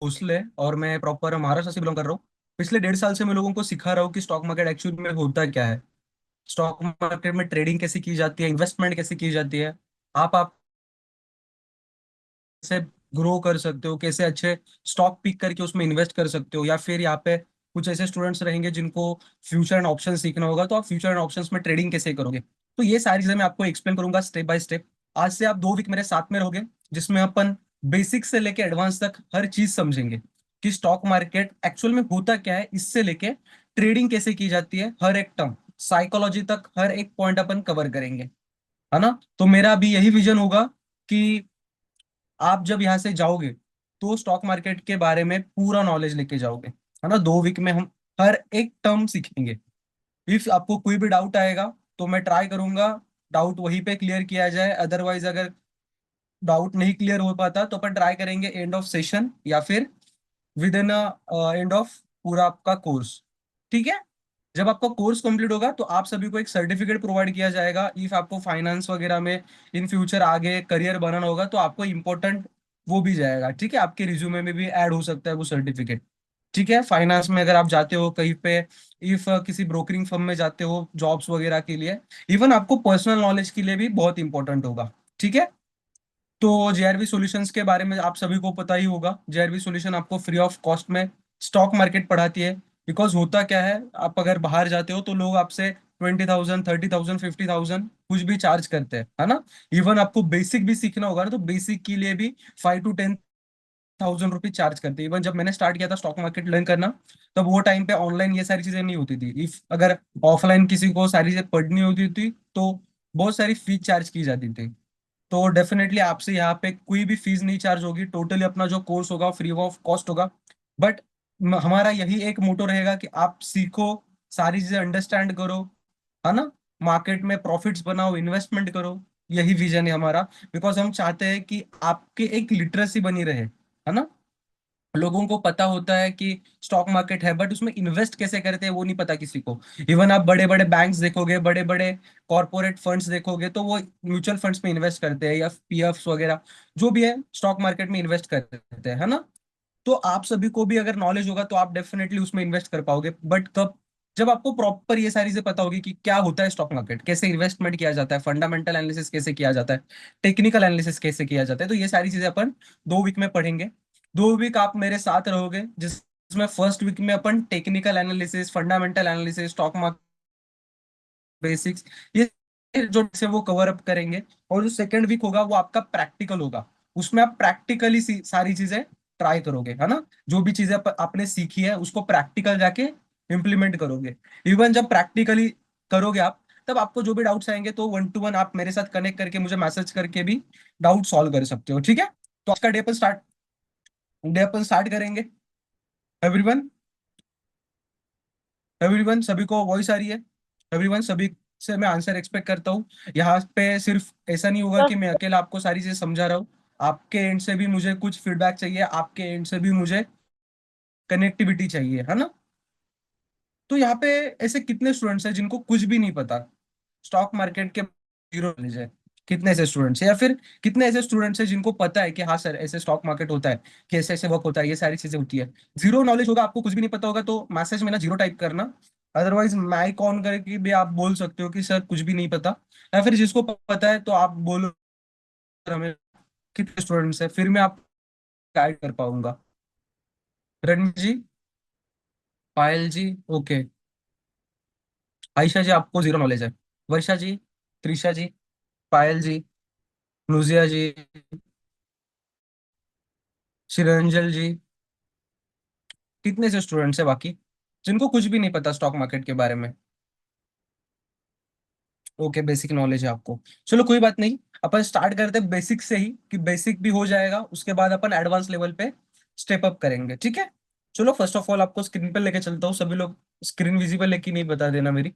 भोसले और मैं प्रॉपर महाराष्ट्र से बिलोंग कर रहा हूँ। पिछले 1.5 साल से मैं लोगों को सिखा रहा हूँ कि स्टॉक मार्केट एक्चुअली में होता क्या है, स्टॉक मार्केट में ट्रेडिंग कैसे की जाती है, इन्वेस्टमेंट कैसे की जाती है, आप कैसे ग्रो कर सकते हो, कैसे अच्छे स्टॉक पिक करके उसमें इन्वेस्ट कर सकते हो, या फिर यहाँ पे कुछ ऐसे स्टूडेंट्स रहेंगे जिनको फ्यूचर एंड ऑप्शन सीखना होगा, तो आप फ्यूचर एंड ऑप्शंस में ट्रेडिंग कैसे करोगे। तो ये सारी चीजें मैं आपको एक्सप्लेन करूंगा स्टेप बाय स्टेप। आज से आप 2 वीक मेरे साथ में रहोगे, जिसमें अपन बेसिक से लेके एडवांस तक हर चीज समझेंगे कि स्टॉक मार्केट एक्चुअल में होता क्या है, इससे लेके ट्रेडिंग कैसे की जाती है, हर एक टर्म साइकोलॉजी तक हर एक पॉइंट अपन कवर करेंगे, है ना। तो मेरा भी यही विजन होगा कि आप जब यहाँ से जाओगे तो स्टॉक मार्केट के बारे में पूरा नॉलेज लेके जाओगे, है ना। 2 वीक में हम हर एक टर्म सीखेंगे। इफ आपको कोई भी डाउट आएगा तो मैं ट्राई करूंगा डाउट वहीं पे क्लियर किया जाए, अदरवाइज अगर डाउट नहीं क्लियर हो पाता तो अपन ट्राई करेंगे एंड ऑफ सेशन या फिर विद इन एंड ऑफ पूरा आपका कोर्स। ठीक है। जब आपका कोर्स कंप्लीट होगा तो आप सभी को एक सर्टिफिकेट प्रोवाइड किया जाएगा। इफ आपको फाइनेंस वगैरह में इन फ्यूचर आगे करियर बनाना होगा तो आपको इम्पोर्टेंट वो भी जाएगा, ठीक है, आपके रिज्यूमे में भी ऐड हो सकता है वो सर्टिफिकेट। ठीक है। फाइनेंस में अगर आप जाते हो कहीं पे, इफ किसी ब्रोकरिंग फर्म में जाते हो जॉब्स वगैरह के लिए, इवन आपको पर्सनल नॉलेज के लिए भी बहुत इंपॉर्टेंट होगा। ठीक है। तो जेआरवी सॉल्यूशंस के बारे में आप सभी को पता ही होगा। जेआरवी सॉल्यूशन आपको फ्री ऑफ कॉस्ट में स्टॉक मार्केट पढ़ाती है। बिकॉज होता क्या है, आप अगर बाहर जाते हो तो लोग आपसे 20,000, 30,000, 50,000 कुछ भी चार्ज करते हैं, है ना। इवन आपको बेसिक भी सीखना होगा ना तो बेसिक के लिए भी 5 to 10,000 रुपीज चार्ज करते हैं। इवन जब मैंने स्टार्ट किया था स्टॉक मार्केट लर्न करना, तब वो टाइम पे ऑनलाइन ये सारी चीजें नहीं होती थी। इफ अगर ऑफलाइन किसी को सारी चीजें पढ़नी होती थी तो बहुत सारी फीस चार्ज की जाती थी। तो डेफिनेटली आपसे यहाँ पे कोई भी फीस नहीं चार्ज होगी, टोटली अपना जो कोर्स होगा फ्री ऑफ कॉस्ट होगा। बट हमारा यही एक मोटो रहेगा कि आप सीखो, सारी चीजें अंडरस्टैंड करो, है ना। मार्केट में प्रॉफिट्स बनाओ, इन्वेस्टमेंट करो। यही विजन है हमारा। बिकॉज हम चाहते हैं कि आपके एक लिटरेसी बनी रहे, है ना। लोगों को पता होता है कि स्टॉक मार्केट है बट उसमें इन्वेस्ट कैसे करते हैं वो नहीं पता किसी को। इवन आप बड़े बड़े बैंक्स देखोगे, बड़े बड़े कॉरपोरेट फंड्स देखोगे तो वो म्यूचुअल फंड्स में इन्वेस्ट करते हैं या पीएफ्स वगैरह जो भी है स्टॉक मार्केट में इन्वेस्ट करते हैं, है ना। तो आप सभी को भी अगर नॉलेज होगा तो आप डेफिनेटली उसमें इन्वेस्ट कर पाओगे। बट कब? जब आपको प्रॉपर ये सारी चीजें पता होगी कि क्या होता है स्टॉक मार्केट, कैसे इन्वेस्टमेंट किया जाता है, फंडामेंटल एनालिसिस कैसे किया जाता है, टेक्निकल एनालिसिस कैसे किया जाता है। तो ये सारी चीजें अपन 2 वीक में पढ़ेंगे। 2 वीक आप मेरे साथ रहोगे, जिसमें फर्स्ट वीक में अपन technical analysis, fundamental analysis, stock market basics, ये जो से वो कवर अप करेंगे। और जो सेकंड वीक होगा वो आपका प्रैक्टिकल होगा। उसमें आप प्रैक्टिकली सारी चीजें ट्राई करोगे, है ना। जो भी चीजें आपने सीखी है उसको प्रैक्टिकल जाके इम्प्लीमेंट करोगे। इवन जब प्रैक्टिकली करोगे आप, तब आपको जो भी डाउट्स आएंगे तो 1 to 1 आप मेरे साथ कनेक्ट करके मुझे मैसेज करके भी डाउट सॉल्व कर सकते हो। ठीक है। तो आज का डे अपन स्टार्ट करेंगे। एवरीवन, एवरीवन सभी को वॉइस आ रही है? एवरीवन, सभी से मैं आंसर एक्सपेक्ट करता हूँ। यहाँ पे सिर्फ ऐसा नहीं होगा कि मैं अकेला आपको सारी चीजें समझा रहा हूँ। आपके एंड से भी मुझे कुछ फीडबैक चाहिए, आपके एंड से भी मुझे कनेक्टिविटी चाहिए, है ना। तो यहाँ पे ऐसे कितने स्टूडेंट्स हैं जिनको कुछ भी नहीं पता, स्टॉक मार्केट के जीरो नॉलेज है? कितने ऐसे स्टूडेंट्स हैं? या फिर कितने ऐसे स्टूडेंट्स हैं जिनको पता है कि हाँ सर ऐसे स्टॉक मार्केट होता है, कि ऐसे ऐसे वर्क होता है, ये सारी चीजें होती है। जीरो नॉलेज होगा, आपको कुछ भी नहीं पता होगा तो मैसेज में ना जीरो टाइप करना। अदरवाइज माइक ऑन करके भी आप बोल सकते हो कि सर कुछ भी नहीं पता। या फिर जिसको पता है तो आप बोलो "सर, हमें कितने स्टूडेंट्स है", फिर मैं आप गाइड कर पाऊंगा। रणजी जी, पायल जी, ओके। आयशा जी आपको जीरो नॉलेज है। वर्षा जी, त्रिशा जी, पायल जी, नुजिया जी, श्रीरंजल जी, कितने से स्टूडेंट्स है बाकी जिनको कुछ भी नहीं पता स्टॉक मार्केट के बारे में? ओके, बेसिक नॉलेज है आपको। चलो कोई बात नहीं, अपन स्टार्ट करते हैं बेसिक से ही, कि बेसिक भी हो जाएगा, उसके बाद अपन एडवांस लेवल पे स्टेप अप करेंगे। ठीक है। चलो फर्स्ट ऑफ ऑल आपको स्क्रीन पे लेके चलता हूँ। सभी लोग स्क्रीन विजिबल है कि नहीं बता देना मेरी।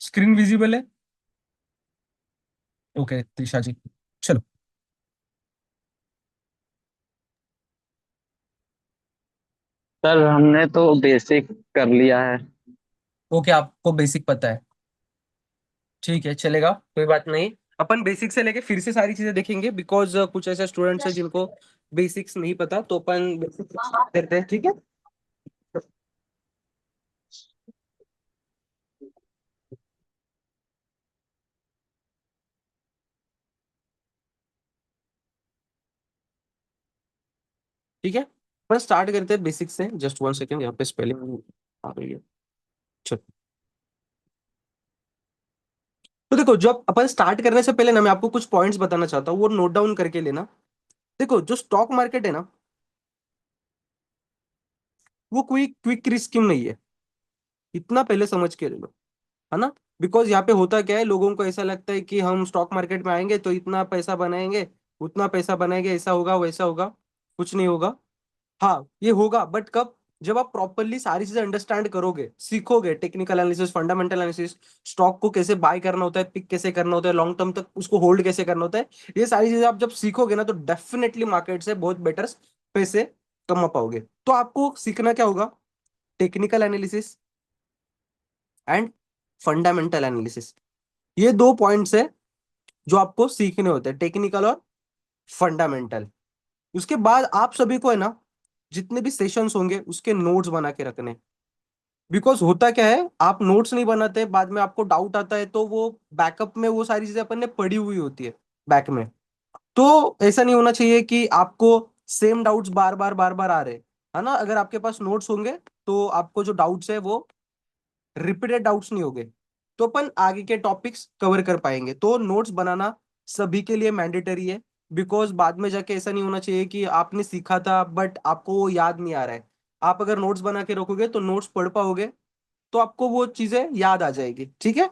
स्क्रीन विजिबल है? ओके त्रिशा जी, चलो। सर हमने तो बेसिक कर लिया है। ओके, आपको बेसिक पता है, ठीक है, चलेगा, कोई बात नहीं। अपन बेसिक से लेके फिर से सारी चीजें देखेंगे बिकॉज कुछ ऐसे स्टूडेंट्स हैं जिनको बेसिक्स नहीं पता तो अपन बेसिक्स करते हैं, ठीक है। ठीक है, अपन स्टार्ट करते हैं बेसिक्स से। जस्ट वन सेकेंड, यहाँ पे स्पेलिंग आ रही है। चलो, तो देखो, जब अपन स्टार्ट करने से पहले ना मैं आपको कुछ पॉइंट्स बताना चाहता हूँ, वो नोट डाउन करके लेना। देखो, जो स्टॉक मार्केट है ना, वो कोई क्विक स्कीम नहीं है, इतना पहले समझ के ले लो, है ना। बिकॉज यहाँ पे होता क्या है, लोगों को ऐसा लगता है कि हम स्टॉक मार्केट में आएंगे तो इतना पैसा बनाएंगे, उतना पैसा बनाएंगे, ऐसा होगा वैसा होगा। कुछ नहीं होगा। हाँ, ये होगा, बट कब? जब आप प्रॉपरली सारी चीजें अंडरस्टैंड करोगे, सीखोगे, technical analysis, fundamental analysis, stock को कैसे बाय करना होता है, पिक कैसे करना होता है, लॉन्ग टर्म तक उसको होल्ड कैसे करना होता है, ये सारी चीजें आप जब सीखोगे ना, तो डेफिनेटली मार्केट से बहुत बेटर पैसे कमा पाओगे। तो आपको सीखना क्या होगा? Technical analysis and fundamental analysis. ये दो पॉइंट्स है जो आपको सीखने होते हैं, टेक्निकल और फंडामेंटल। उसके बाद आप सभी को है ना, जितने भी सेशंस होंगे उसके नोट्स बना के रखने। बिकॉज होता क्या है, आप नोट्स नहीं बनाते, बाद में आपको डाउट आता है, तो वो बैकअप में वो सारी चीजें अपन ने पढ़ी हुई होती है बैक में। तो ऐसा नहीं होना चाहिए कि आपको सेम डाउट्स बार बार आ रहे, है ना। अगर आपके पास नोट्स होंगे तो आपको जो डाउट्स है वो रिपीटेड डाउट्स नहीं होंगे, तो अपन आगे के टॉपिक्स कवर कर पाएंगे। तो नोट्स बनाना सभी के लिए मैंडेटरी है। बिकॉज बाद में जाके ऐसा नहीं होना चाहिए कि आपने सीखा था बट आपको वो याद नहीं आ रहा है। आप अगर नोट्स बना के रखोगे तो नोट्स पढ़ पाओगे, तो आपको वो चीजें याद आ जाएगी, ठीक है।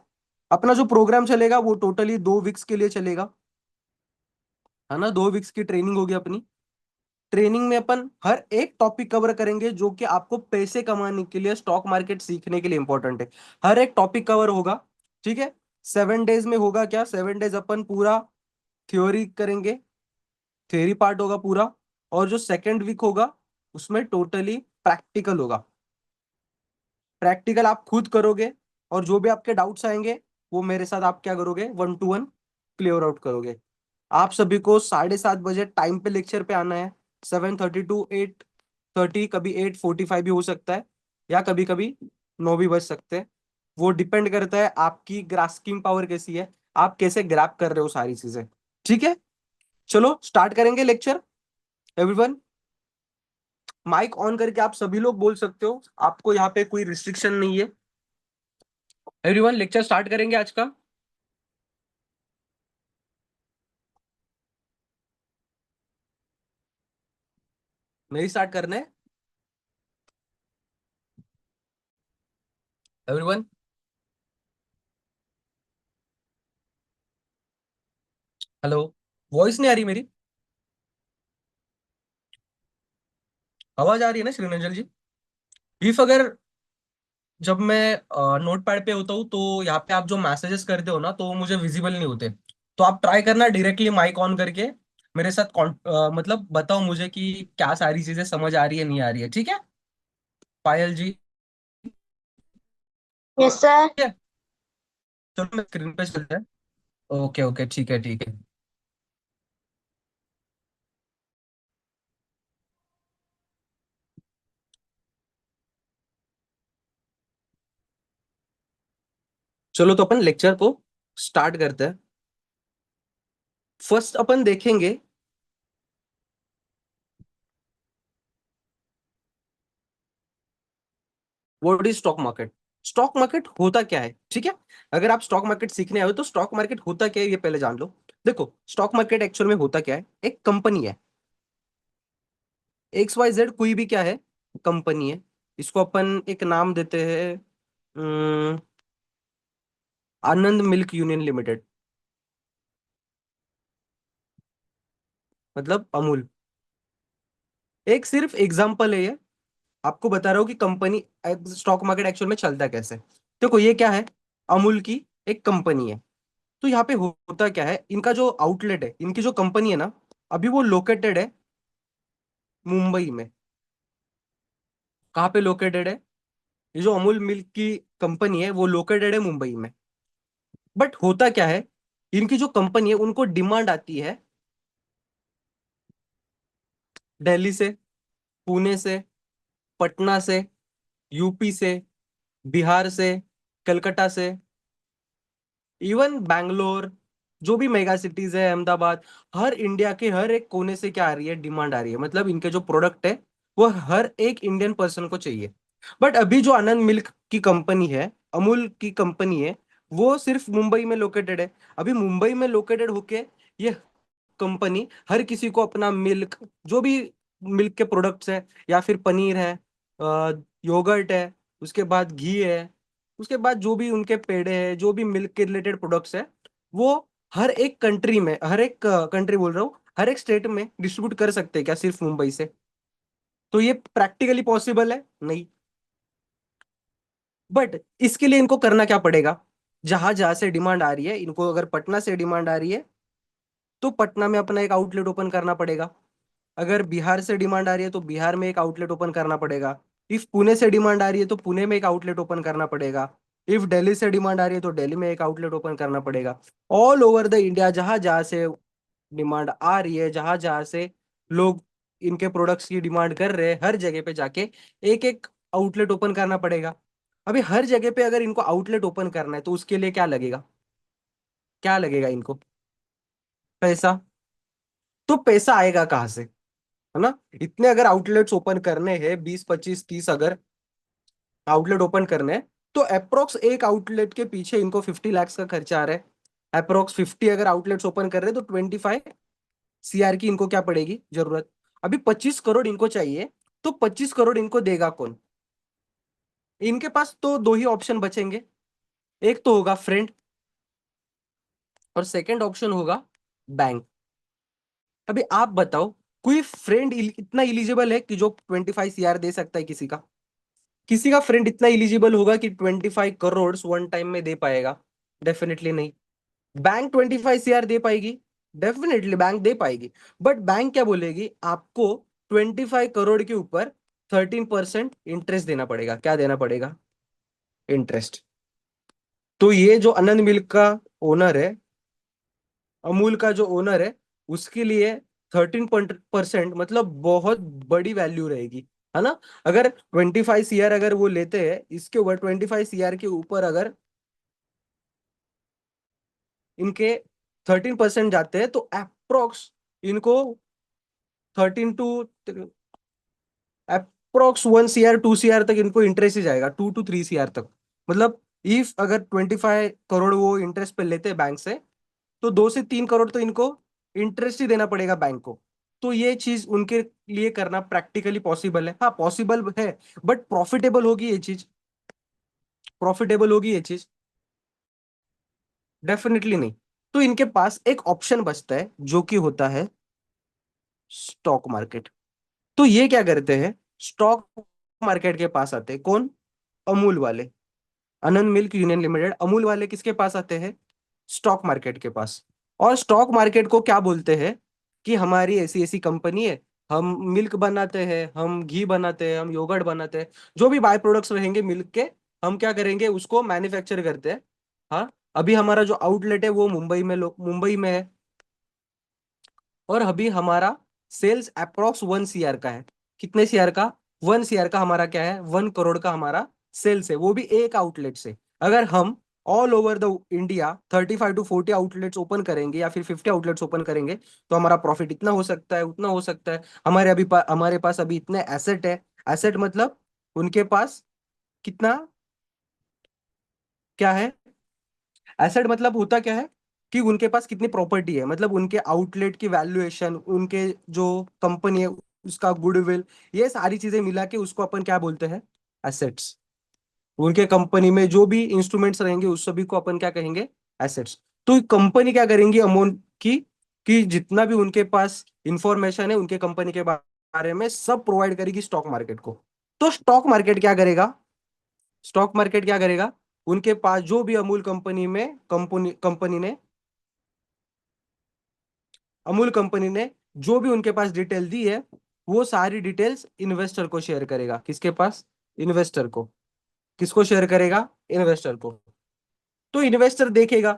अपना जो प्रोग्राम चलेगा वो टोटली 2 वीक्स के लिए चलेगा, है ना। 2 वीक्स की ट्रेनिंग होगी अपनी। ट्रेनिंग में अपन हर एक टॉपिक कवर करेंगे जो कि आपको पैसे कमाने के लिए, स्टॉक मार्केट सीखने के लिए इंपॉर्टेंट है। हर एक टॉपिक कवर होगा, ठीक है। 7 डेज में होगा क्या, 7 डेज अपन पूरा थ्योरी करेंगे, थ्योरी पार्ट होगा पूरा। और जो सेकेंड वीक होगा उसमें टोटली प्रैक्टिकल होगा। प्रैक्टिकल आप खुद करोगे, और जो भी आपके डाउट्स आएंगे वो मेरे साथ आप क्या करोगे, 1 to 1 क्लियर आउट करोगे। आप सभी को 7:30 बजे टाइम पे लेक्चर पे आना है। 7:30 to 8:30, कभी 8:45 भी हो सकता है, या कभी कभी 9 भी बज सकते हैं। वो डिपेंड करता है आपकी ग्रास्पिंग पावर कैसी है, आप कैसे ग्रैप कर रहे हो सारी चीजें, ठीक है। चलो स्टार्ट करेंगे लेक्चर। एवरीवन, माइक ऑन करके आप सभी लोग बोल सकते हो, आपको यहाँ पे कोई रिस्ट्रिक्शन नहीं है। एवरीवन, लेक्चर स्टार्ट करेंगे आज का। नहीं स्टार्ट करना है? एवरीवन, हेलो, वॉइस नहीं आ रही मेरी? आवाज आ रही है ना श्रीरंजन जी? इफ अगर, जब मैं नोट पैड पे होता हूँ तो यहाँ पे आप जो मैसेजेस करते हो ना, तो वो मुझे विजिबल नहीं होते। तो आप ट्राई करना डायरेक्टली माइक ऑन करके मेरे साथ मतलब बताओ मुझे कि क्या सारी चीजें समझ आ रही है नहीं आ रही है, ठीक है। पायल जी, यस सर। ठीक है। चलो मैं स्क्रीन पे चलते हैं। ओके ओके, ठीक है ठीक है। चलो तो अपन लेक्चर को स्टार्ट करते हैं। फर्स्ट अपन देखेंगे what is stock market. Stock market होता क्या है, ठीक है। अगर आप स्टॉक मार्केट सीखने आए हो तो स्टॉक मार्केट होता क्या है ये पहले जान लो। देखो, स्टॉक मार्केट एक्चुअल में होता क्या है, एक कंपनी है। XYZ कोई भी क्या है, कंपनी है। इसको अपन एक नाम देते हैं, अम, आनंद मिल्क यूनियन लिमिटेड, मतलब अमूल। एक सिर्फ एग्जांपल है ये, आपको बता रहा हूँ कि कंपनी, स्टॉक मार्केट एक्चुअल में चलता कैसे। देखो ये क्या है, अमूल की एक कंपनी है। तो यहाँ पे होता क्या है, इनका जो आउटलेट है, इनकी जो कंपनी है ना, अभी वो लोकेटेड है मुंबई में। कहाँ पे लोकेटेड है? ये जो अमूल मिल्क की कंपनी है वो लोकेटेड है मुंबई में। बट होता क्या है, इनकी जो कंपनी है उनको डिमांड आती है दिल्ली से, पुणे से, पटना से, यूपी से, बिहार से, कलकत्ता से, इवन बैंगलोर, जो भी मेगा सिटीज है, अहमदाबाद, हर इंडिया के हर एक कोने से क्या आ रही है, डिमांड आ रही है। मतलब इनके जो प्रोडक्ट है वो हर एक इंडियन पर्सन को चाहिए। बट अभी जो आनंद मिल्क की कंपनी है, अमूल की कंपनी है, वो सिर्फ मुंबई में लोकेटेड है। अभी मुंबई में लोकेटेड होके ये कंपनी हर किसी को अपना मिल्क, जो भी मिल्क के प्रोडक्ट्स है, या फिर पनीर है, योगर्ट है, उसके बाद घी है, उसके बाद जो भी उनके पेड़े हैं, जो भी मिल्क के रिलेटेड प्रोडक्ट्स है, वो हर एक कंट्री में, हर एक कंट्री बोल रहा हूँ, हर एक स्टेट में डिस्ट्रीब्यूट कर सकते हैं क्या सिर्फ मुंबई से? तो ये प्रैक्टिकली पॉसिबल है नहीं। बट इसके लिए इनको करना क्या पड़ेगा? जहां जहां से डिमांड आ रही है, इनको अगर पटना से डिमांड आ रही है तो पटना में अपना एक आउटलेट ओपन करना पड़ेगा। अगर बिहार से डिमांड आ रही है तो बिहार में एक आउटलेट ओपन करना पड़ेगा। इफ पुणे से डिमांड आ रही है तो पुणे में एक आउटलेट ओपन करना पड़ेगा। इफ दिल्ली से डिमांड आ रही है तो दिल्ली में एक आउटलेट ओपन करना पड़ेगा। ऑल ओवर द इंडिया जहां जहां से डिमांड आ रही है, जहां जहां से लोग इनके प्रोडक्ट्स की डिमांड कर रहे हैं, हर जगह पे जाके एक एक आउटलेट ओपन करना पड़ेगा। अभी हर जगह पे अगर इनको आउटलेट ओपन करना है तो उसके लिए क्या लगेगा? क्या लगेगा इनको? पैसा। तो पैसा आएगा कहाँ से? है ना? इतने अगर आउटलेट्स ओपन करने हैं, 20 25 30 अगर आउटलेट ओपन करने हैं, तो अप्रोक्स एक आउटलेट के पीछे इनको 50 लाख का खर्चा आ रहा है। अप्रोक्स 50 अगर आउटलेट्स ओपन कर रहे हैं तो 25 CR की इनको क्या पड़ेगी जरूरत? अभी 25 करोड़ इनको चाहिए, तो 25 करोड़ इनको देगा कौन? इनके पास तो दो ही ऑप्शन बचेंगे। एक तो होगा फ्रेंड, और सेकंड ऑप्शन होगा बैंक। अभी आप बताओ, कोई फ्रेंड इतना इलिजिबल है कि जो 25 CR दे सकता है किसी का? किसी का फ्रेंड इतना इलिजिबल होगा कि 25 करोड़ वन टाइम में दे पाएगा? डेफिनेटली नहीं। बैंक 25 CR दे पाएगी? डेफिनेटली बैंक दे पाएगी। बट बैंक क्या बोलेगी आपको? 25 करोड़ के ऊपर 13% इंटरेस्ट देना पड़ेगा। क्या देना पड़ेगा? इंटरेस्ट। तो ये जो आनंद मिल्क का ओनर है, अमूल का जो ओनर है, उसके लिए 13% मतलब बहुत बड़ी वैल्यू रहेगी। है ना? अगर 25 CR अगर वो लेते हैं, इसके ऊपर 25 CR के ऊपर अगर इनके 13% जाते हैं, तो अप्रोक्स इनको 13 टू अप्रोक्स 1 CR 2 CR तक इनको इंटरेस्ट ही जाएगा, 2 to 3 CR तक। मतलब इफ अगर 25 करोड़ वो इंटरेस्ट पे लेते हैं बैंक से, तो 2 से 3 करोड़ तो इनको इंटरेस्ट ही देना पड़ेगा बैंक को। तो ये चीज उनके लिए करना प्रैक्टिकली पॉसिबल है? हाँ पॉसिबल है। बट प्रॉफिटेबल होगी ये चीज? प्रॉफिटेबल होगी ये चीज? डेफिनेटली नहीं। तो इनके पास एक ऑप्शन बचता है जो कि होता है स्टॉक मार्केट। तो ये क्या करते हैं? स्टॉक मार्केट के पास आते हैं कौन? अमूल वाले, आनंद मिल्क यूनियन लिमिटेड, अमूल वाले किसके पास आते हैं? स्टॉक मार्केट के पास। और स्टॉक मार्केट को क्या बोलते हैं कि हमारी ऐसी ऐसी कंपनी है, हम मिल्क बनाते हैं, हम घी बनाते हैं, हम योगर्ट बनाते हैं, जो भी बाय प्रोडक्ट्स रहेंगे मिल्क के, हम क्या करेंगे उसको मैन्युफैक्चर करते हैं। हाँ। अभी हमारा जो आउटलेट है वो मुंबई में है। और अभी हमारा सेल्स अप्रोक्स 1 CR का है। कितने CR का? 1 CR का हमारा क्या है? 1 करोड़ का हमारा सेल्स है, वो भी एक आउटलेट से। अगर हम all over the India 35 to 40 outlets open करेंगे, या फिर 50 आउटलेट्स ओपन करेंगे, तो हमारा प्रॉफिट इतना हो सकता है, उतना हो सकता है। हमारे पास अभी इतने एसेट है। एसेट मतलब उनके पास कितना, क्या है? एसेट मतलब होता क्या है कि उनके पास कितनी प्रॉपर्टी है, मतलब उनके आउटलेट की वैल्यूएशन, उनके जो कंपनी है उसका गुडविल, ये सारी चीजें मिला के उसको अपन क्या बोलते हैं? एसेट्स। उनके कंपनी में जो भी इंस्ट्रूमेंट्स रहेंगे उस सभी को अपन क्या कहेंगे? एसेट्स। तो कंपनी क्या करेंगी अमाउंट की, कि जितना भी उनके पास इंफॉर्मेशन है उनके कंपनी के बारे में सब प्रोवाइड करेगी स्टॉक मार्केट को। तो स्टॉक मार्केट क्या करेगा? स्टॉक मार्केट क्या करेगा? उनके पास जो भी अमूल कंपनी ने, अमूल कंपनी ने जो भी उनके पास डिटेल दी है, वो सारी डिटेल्स इन्वेस्टर को शेयर करेगा। किसके पास? इन्वेस्टर को। किसको शेयर करेगा? इन्वेस्टर को। तो इन्वेस्टर देखेगा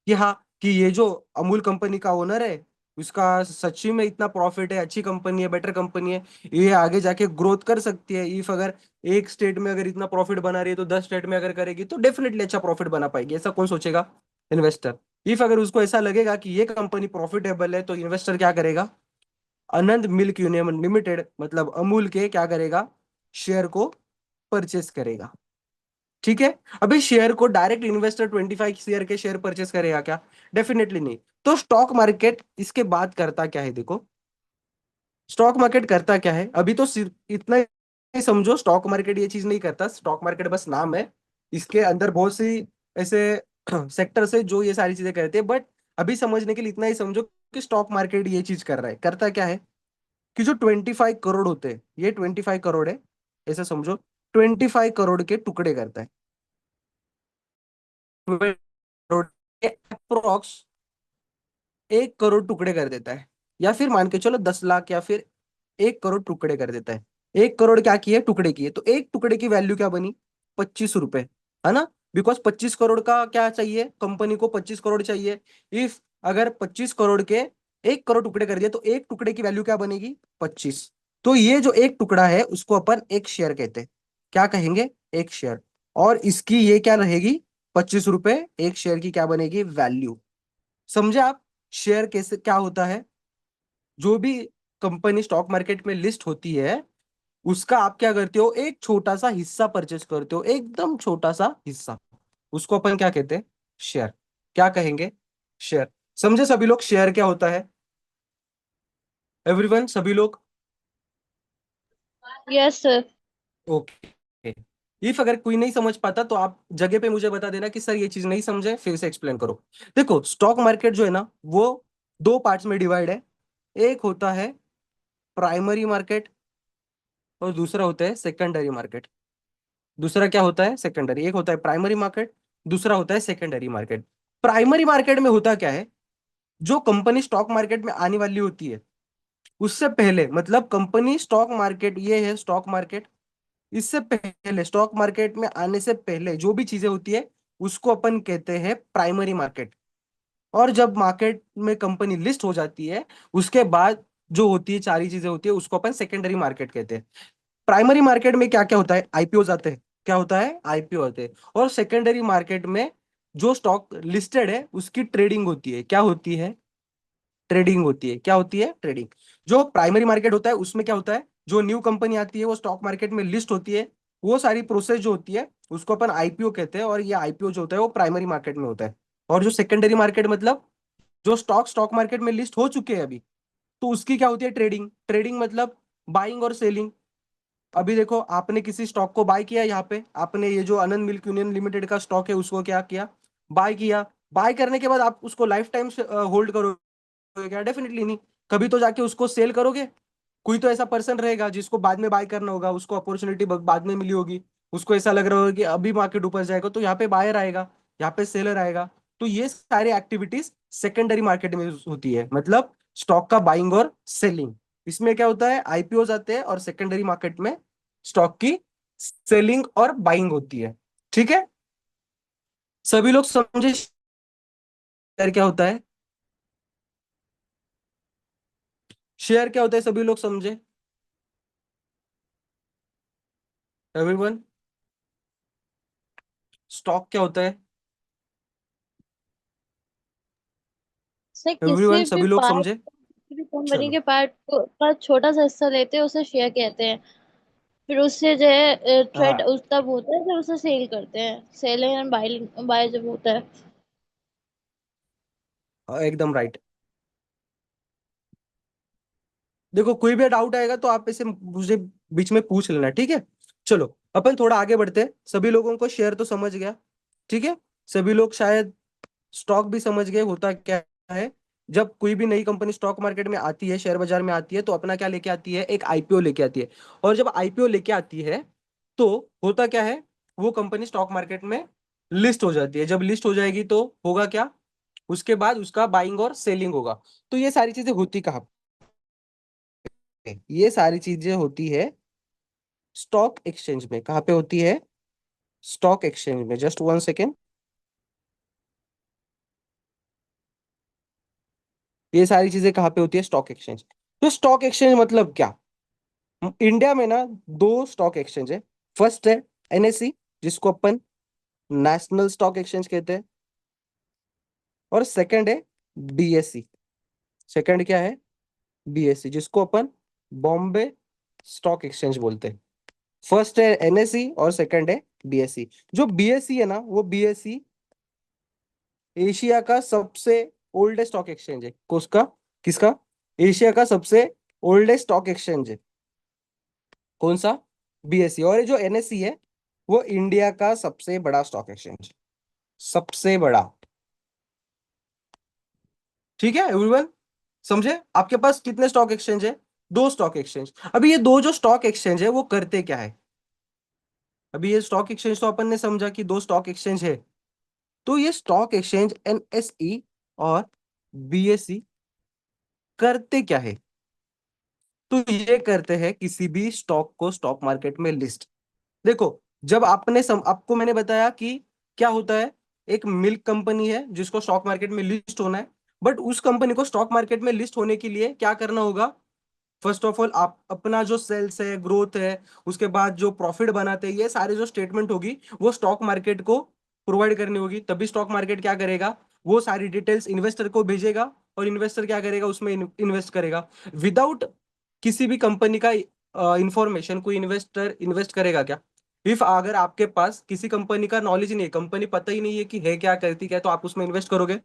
कि हाँ, कि ये जो अमूल कंपनी का ओनर है, उसका सच्ची में इतना प्रॉफिट है, अच्छी कंपनी है, बेटर कंपनी है, ये आगे जाके ग्रोथ कर सकती है। इफ अगर एक स्टेट में अगर इतना प्रॉफिट बना रही है तो 10 स्टेट में अगर करेगी तो डेफिनेटली अच्छा प्रॉफिट बना पाएगी। ऐसा कौन सोचेगा? इन्वेस्टर। इफ अगर उसको ऐसा लगेगा कि ये कंपनी प्रॉफिटेबल है तो इन्वेस्टर क्या करेगा? आनंद मिल्क यूनियन लिमिटेड मतलब अमूल के क्या करेगा? शेयर को परचेस करेगा। ठीक है। अभी शेयर को डायरेक्ट इन्वेस्टर 25 शेयर के शेयर परचेस करेगा क्या? डेफिनेटली नहीं। तो स्टॉक मार्केट इसके बाद करता क्या है देखो। स्टॉक मार्केट करता क्या है, अभी तो सिर्फ इतना ही समझो, स्टॉक मार्केट ये चीज नहीं करता, स्टॉक मार्केट बस नाम है। इसके अंदर बहुत सी ऐसे सेक्टर्स है जो ये सारी चीजें करते हैं, बट अभी समझने के लिए इतना ही समझो कि स्टॉक मार्केट ये चीज कर रहा है। करता क्या है कि जो 25 करोड़ होते हैं, ये 25 करोड़ है, ऐसा समझो, 25 करोड़ के टुकड़े करता है। 20 करोड़ के अप्रोक्स 1 करोड़ टुकड़े कर देता है, या फिर मान के चलो 10 लाख, या फिर 1 करोड़ टुकड़े कर देता है। 1 करोड़ क्या किए? टुकड़े किए, तो एक टुकड़े की वैल्यू क्या बनी? 25 रुपए, है ना? बिकॉज 25 करोड़ का क्या चाहिए, कंपनी को 25 करोड़ चाहिए। इफ अगर 25 करोड़ के 1 करोड़ टुकड़े कर दिए तो एक टुकड़े की वैल्यू क्या बनेगी? 25। तो ये जो एक टुकड़ा है उसको अपन एक शेयर कहते हैं। क्या कहेंगे? एक शेयर। और इसकी ये क्या रहेगी? 25 रुपए एक शेयर की क्या बनेगी? वैल्यू। समझे आप? शेयर कैसे क्या होता है? जो भी कंपनी स्टॉक मार्केट में लिस्ट होती है उसका आप क्या करते हो? एक छोटा सा हिस्सा परचेस करते हो, एकदम छोटा सा हिस्सा। उसको अपन क्या कहते हैं? शेयर। क्या कहेंगे? शेयर। समझे सभी लोग शेयर क्या होता है? एवरीवन, सभी लोग? Yes sir. ओके। इफ अगर कोई नहीं समझ पाता तो आप जगह पे मुझे बता देना कि सर ये चीज नहीं समझे, फिर से एक्सप्लेन करो। देखो, स्टॉक मार्केट जो है ना वो दो पार्ट्स में डिवाइड है। एक होता है प्राइमरी मार्केट और दूसरा होता है सेकेंडरी मार्केट। दूसरा क्या होता है? सेकेंडरी। एक होता है प्राइमरी मार्केट, दूसरा होता है सेकेंडरी मार्केट। प्राइमरी मार्केट में होता क्या है? जो कंपनी स्टॉक मार्केट में आने वाली होती है उससे पहले, मतलब कंपनी स्टॉक मार्केट, ये है स्टॉक मार्केट, इससे पहले स्टॉक मार्केट में आने से पहले जो भी चीजें होती है उसको अपन कहते हैं प्राइमरी मार्केट। और जब मार्केट में कंपनी लिस्ट हो जाती है उसके बाद जो होती है सारी चीजें होती है उसको अपन सेकेंडरी मार्केट कहते हैं। प्राइमरी मार्केट में क्या क्या होता है? आईपीओ आते हैं। क्या होता है? आईपीओ होते हैं। और सेकेंडरी मार्केट में जो स्टॉक लिस्टेड है उसकी ट्रेडिंग होती है। क्या होती है? ट्रेडिंग होती है। क्या होती है? ट्रेडिंग। जो प्राइमरी मार्केट होता है उसमें क्या होता है? जो न्यू कंपनी आती है वो स्टॉक मार्केट में लिस्ट होती है, वो सारी प्रोसेस जो होती है उसको अपन आईपीओ कहते हैं, और ये आईपीओ जो होता है वो प्राइमरी मार्केट में होता है। और जो सेकेंडरी मार्केट मतलब जो स्टॉक स्टॉक मार्केट में लिस्ट हो चुके हैं अभी, तो उसकी क्या होती है? ट्रेडिंग। ट्रेडिंग मतलब बाइंग और सेलिंग। अभी देखो, आपने किसी स्टॉक को बाय किया, यहाँ पे आपने ये जो आनंद मिल्क यूनियन लिमिटेड का स्टॉक है उसको क्या किया? बाय किया। बाय करने के बाद आप उसको लाइफ टाइम होल्ड करोगे क्या? डेफिनेटली नहीं। कभी तो जाके उसको सेल करोगे। कोई तो ऐसा पर्सन रहेगा जिसको बाद में बाय करना होगा, उसको अपॉर्चुनिटी बाद में मिली होगी, उसको ऐसा लग रहा होगा कि अभी मार्केट ऊपर जाएगा, तो यहाँ पे बायर आएगा, यहाँ पे सेलर आएगा। तो ये सारी एक्टिविटीज सेकेंडरी मार्केट में होती है, मतलब स्टॉक का बाइंग और सेलिंग। इसमें क्या होता है? आईपीओ आते हैं और सेकेंडरी मार्केट में स्टॉक की सेलिंग और बाइंग होती है। ठीक है? सभी लोग समझे शेयर क्या होता है? शेयर क्या होता है सभी लोग समझे? एवरीवन, स्टॉक क्या होता है? सर किसी एवरीवन, भी सभी लोग पार्ट, समझे? किसी भी कंपनी चलो। के पार्ट का छोटा सा हिस्सा लेते हैं उसे शेयर कहते हैं। फिर उससे जो है ट्रेड हाँ, उस तब होता है, फिर उसे सेल करते हैं, सेलिंग एंड बाइंग बाय जब होता है। एकदम राइट। देखो, कोई भी डाउट आएगा तो आप इसे मुझे बीच में पूछ लेना, ठीक है? चलो, अपन थोड़ा आगे बढ़ते हैं। सभी लोगों को शेयर तो समझ गया, ठीक है? सभी लोग शायद स्टॉक भी समझ गए होता क्या है। जब कोई भी नई कंपनी स्टॉक मार्केट में आती है, शेयर बाजार में आती है, तो अपना क्या लेके आती है? एक आईपीओ लेके आती है। और जब आईपीओ लेके आती है तो होता क्या है? वो कंपनी स्टॉक मार्केट में लिस्ट हो जाती है। जब लिस्ट हो जाएगी तो होगा क्या? उसके बाद उसका बाइंग और सेलिंग होगा। तो ये सारी चीजें होती कहाँ पे? ये सारी चीजें होती है स्टॉक एक्सचेंज में। कहाँ पे होती है? स्टॉक एक्सचेंज में। Just 1 second. ये सारी चीजें कहाँ पे होती है? Stock exchange. तो स्टॉक एक्सचेंज मतलब क्या? इंडिया में ना दो स्टॉक एक्सचेंज है। फर्स्ट है एनएसई, जिसको अपन नेशनल स्टॉक एक्सचेंज कहते हैं, और सेकंड है बीएसई। सेकंड क्या है? बीएसई, जिसको अपन बॉम्बे स्टॉक एक्सचेंज बोलते हैं। फर्स्ट है एनएसई और सेकंड है बीएसई। जो बीएसई है ना, वो बीएसई एशिया का सबसे ओल्डेस्ट स्टॉक एक्सचेंज है। किसका? किसका? एशिया का सबसे ओल्डेस्ट स्टॉक एक्सचेंज है। कौन सा? बीएसई। और ये जो एनएसई है, वो इंडिया का सबसे बड़ा स्टॉक एक्सचेंज, सबसे बड़ा। ठीक है एवरीवन, समझे? आपके पास कितने स्टॉक एक्सचेंज है? दो स्टॉक एक्सचेंज। अभी ये दो जो स्टॉक एक्सचेंज है वो करते क्या है? अभी ये स्टॉक एक्सचेंज तो अपन ने समझा कि दो स्टॉक एक्सचेंज है। तो ये स्टॉक एक्सचेंज एनएसई और बीएसई करते क्या है? तो ये करते हैं किसी भी स्टॉक को स्टॉक मार्केट में लिस्ट। देखो, जब आपको मैंने बताया कि क्या होता है, एक मिल्क कंपनी है जिसको स्टॉक मार्केट में लिस्ट होना है। बट उस कंपनी को स्टॉक मार्केट में लिस्ट होने के लिए क्या करना होगा? फर्स्ट ऑफ ऑल, आप अपना जो सेल्स है, ग्रोथ है, उसके बाद जो प्रॉफिट बनाते हैं, ये सारे जो स्टेटमेंट होगी वो स्टॉक मार्केट को प्रोवाइड करनी होगी। तभी स्टॉक मार्केट क्या करेगा? वो सारी डिटेल्स इन्वेस्टर को भेजेगा, और इन्वेस्टर क्या करेगा? उसमें इन्वेस्ट करेगा। विदाउट किसी भी कंपनी का इंफॉर्मेशन कोई इन्वेस्टर इन्वेस्ट करेगा क्या? इफ अगर आपके पास किसी कंपनी का नॉलेज नहीं है, कंपनी पता ही नहीं है कि है क्या, करती क्या है, तो आप उसमें इन्वेस्ट करोगे?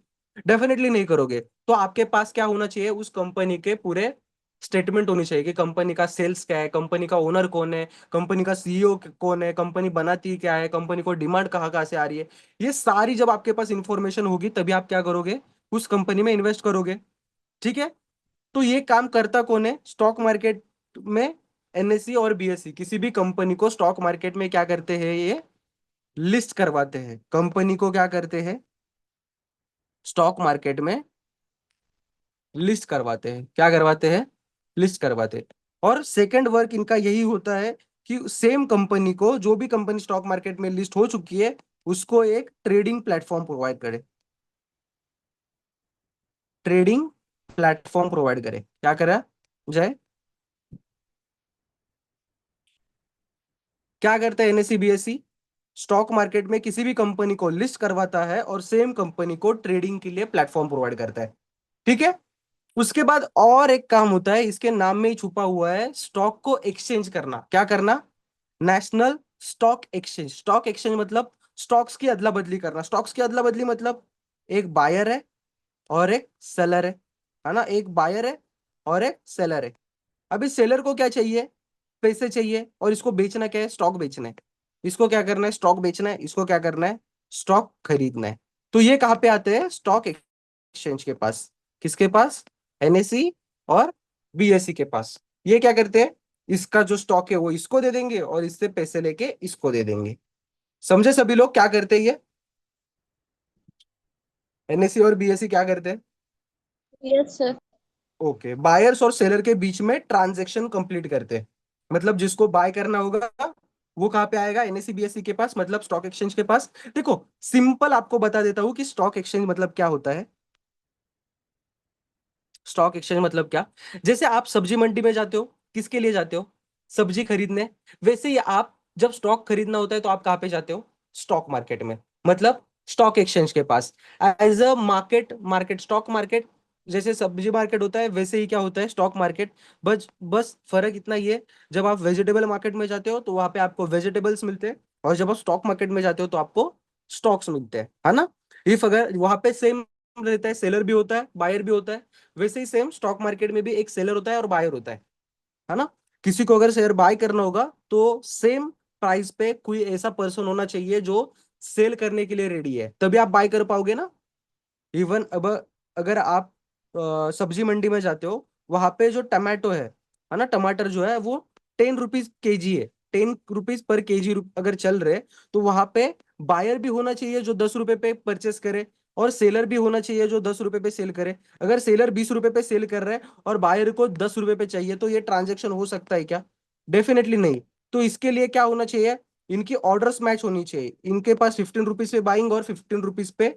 डेफिनेटली नहीं करोगे। तो आपके पास क्या होना चाहिए? उस कंपनी के पूरे स्टेटमेंट होनी चाहिए कि कंपनी का सेल्स क्या है, कंपनी का ओनर कौन है, कंपनी का सीईओ कौन है, कंपनी बनाती क्या है, कंपनी को डिमांड कहाँ कहाँ से आ रही है। ये सारी जब आपके पास इंफॉर्मेशन होगी तभी आप क्या करोगे? उस कंपनी में इन्वेस्ट करोगे। ठीक है? तो ये काम करता कौन है स्टॉक मार्केट में? एनएससी और बीएससी किसी भी कंपनी को स्टॉक मार्केट में क्या करते हैं? ये लिस्ट करवाते हैं। कंपनी को क्या करते हैं? स्टॉक मार्केट में लिस्ट करवाते हैं। क्या करवाते हैं? लिस्ट करवाते हैं। और सेकंड वर्क इनका यही होता है कि सेम कंपनी को, जो भी कंपनी स्टॉक मार्केट में लिस्ट हो चुकी है, उसको एक ट्रेडिंग प्लेटफॉर्म प्रोवाइड करे। ट्रेडिंग प्लेटफॉर्म प्रोवाइड करे। क्या करा जय? क्या करता है एनएससी बीएससी? स्टॉक मार्केट में किसी भी कंपनी को लिस्ट करवाता है और सेम कंपनी को ट्रेडिंग के लिए प्लेटफॉर्म प्रोवाइड करता है। ठीक है? उसके बाद और एक काम होता है, इसके नाम में ही छुपा हुआ है, स्टॉक को एक्सचेंज करना। क्या करना? National stock exchange. Stock exchange मतलब स्टॉक्स की अदला बदली करना। स्टॉक्स की अदला बदली मतलब एक बायर है और एक सेलर है ना? एक बायर है और एक सेलर है। अभी सेलर को क्या चाहिए? पैसे चाहिए। और इसको बेचना क्या है? स्टॉक बेचना है। इसको क्या करना है? स्टॉक बेचना है। इसको क्या करना है? स्टॉक खरीदना है। तो ये कहाँ पे आते हैं? स्टॉक एक्सचेंज के पास। किसके पास? एनएसई और बीएसई के पास। ये क्या करते हैं? इसका जो स्टॉक है वो इसको दे देंगे और इससे पैसे लेके इसको दे देंगे। समझे सभी लोग क्या करते हैं ये? एनएसई और बीएसई क्या करते हैं? Yes sir. ओके, बायर्स और सेलर के बीच में ट्रांजैक्शन कंप्लीट करते हैं। मतलब जिसको बाय करना होगा वो कहाँ पे आएगा? एनएससी बीएससी के पास, मतलब स्टॉक एक्सचेंज के पास। देखो, सिंपल आपको बता देता हूँ कि स्टॉक एक्सचेंज मतलब क्या होता है। स्टॉक एक्सचेंज मतलब क्या? जैसे आप सब्जी मंडी में जाते हो, किसके लिए जाते हो? सब्जी खरीदने। वैसे ही आप जब स्टॉक खरीदना होता है तो आप कहाँ पे जाते हो? स्टॉक मार्केट में, मतलब स्टॉक एक्सचेंज के पास। As a market, market stock market जैसे सब्जी मार्केट होता है, वैसे ही क्या होता है? Stock market. बस बस फर्क इतना ही है, जब आप वेजिटेबल मार्केट में जाते हो तो वहां पे आपको वेजिटेबल्स मिलते हैं, और जब आप स्टॉक मार्केट में जाते हो तो आपको स्टॉक्स मिलते हैं, है ना? इफ अगर वहां पे सेम रहता है, सेलर भी होता है, बायर भी होता है, वैसे ही सेम स्टॉक मार्केट में भी एक सेलर होता है और बायर होता है ना? किसी को अगर शेयर बाय करना होगा तो सेम प्राइस पे कोई ऐसा पर्सन होना चाहिए जो सेल करने के लिए रेडी है, तभी आप बाय कर पाओगे ना? इवन अब अगर आप सब्जी मंडी में जाते हो, वहां पे जो टमाटो है ना, टमाटर जो है वो 10 रुपीज kg है। 10 रुपीज पर kg अगर चल रहे, तो वहां पे बायर भी होना चाहिए जो 10 रुपए पे परचेस करे, और सेलर भी होना चाहिए जो 10 रुपए पे सेल करे। अगर सेलर 20 रुपए पे सेल कर रहे हैं और बायर को 10 रुपए पे चाहिए, तो ये ट्रांजेक्शन हो सकता है क्या? डेफिनेटली नहीं। तो इसके लिए क्या होना चाहिए? इनकी ऑर्डर्स मैच होनी चाहिए। इनके पास 15 रुपीज पे बाइंग और 15 रुपीज पे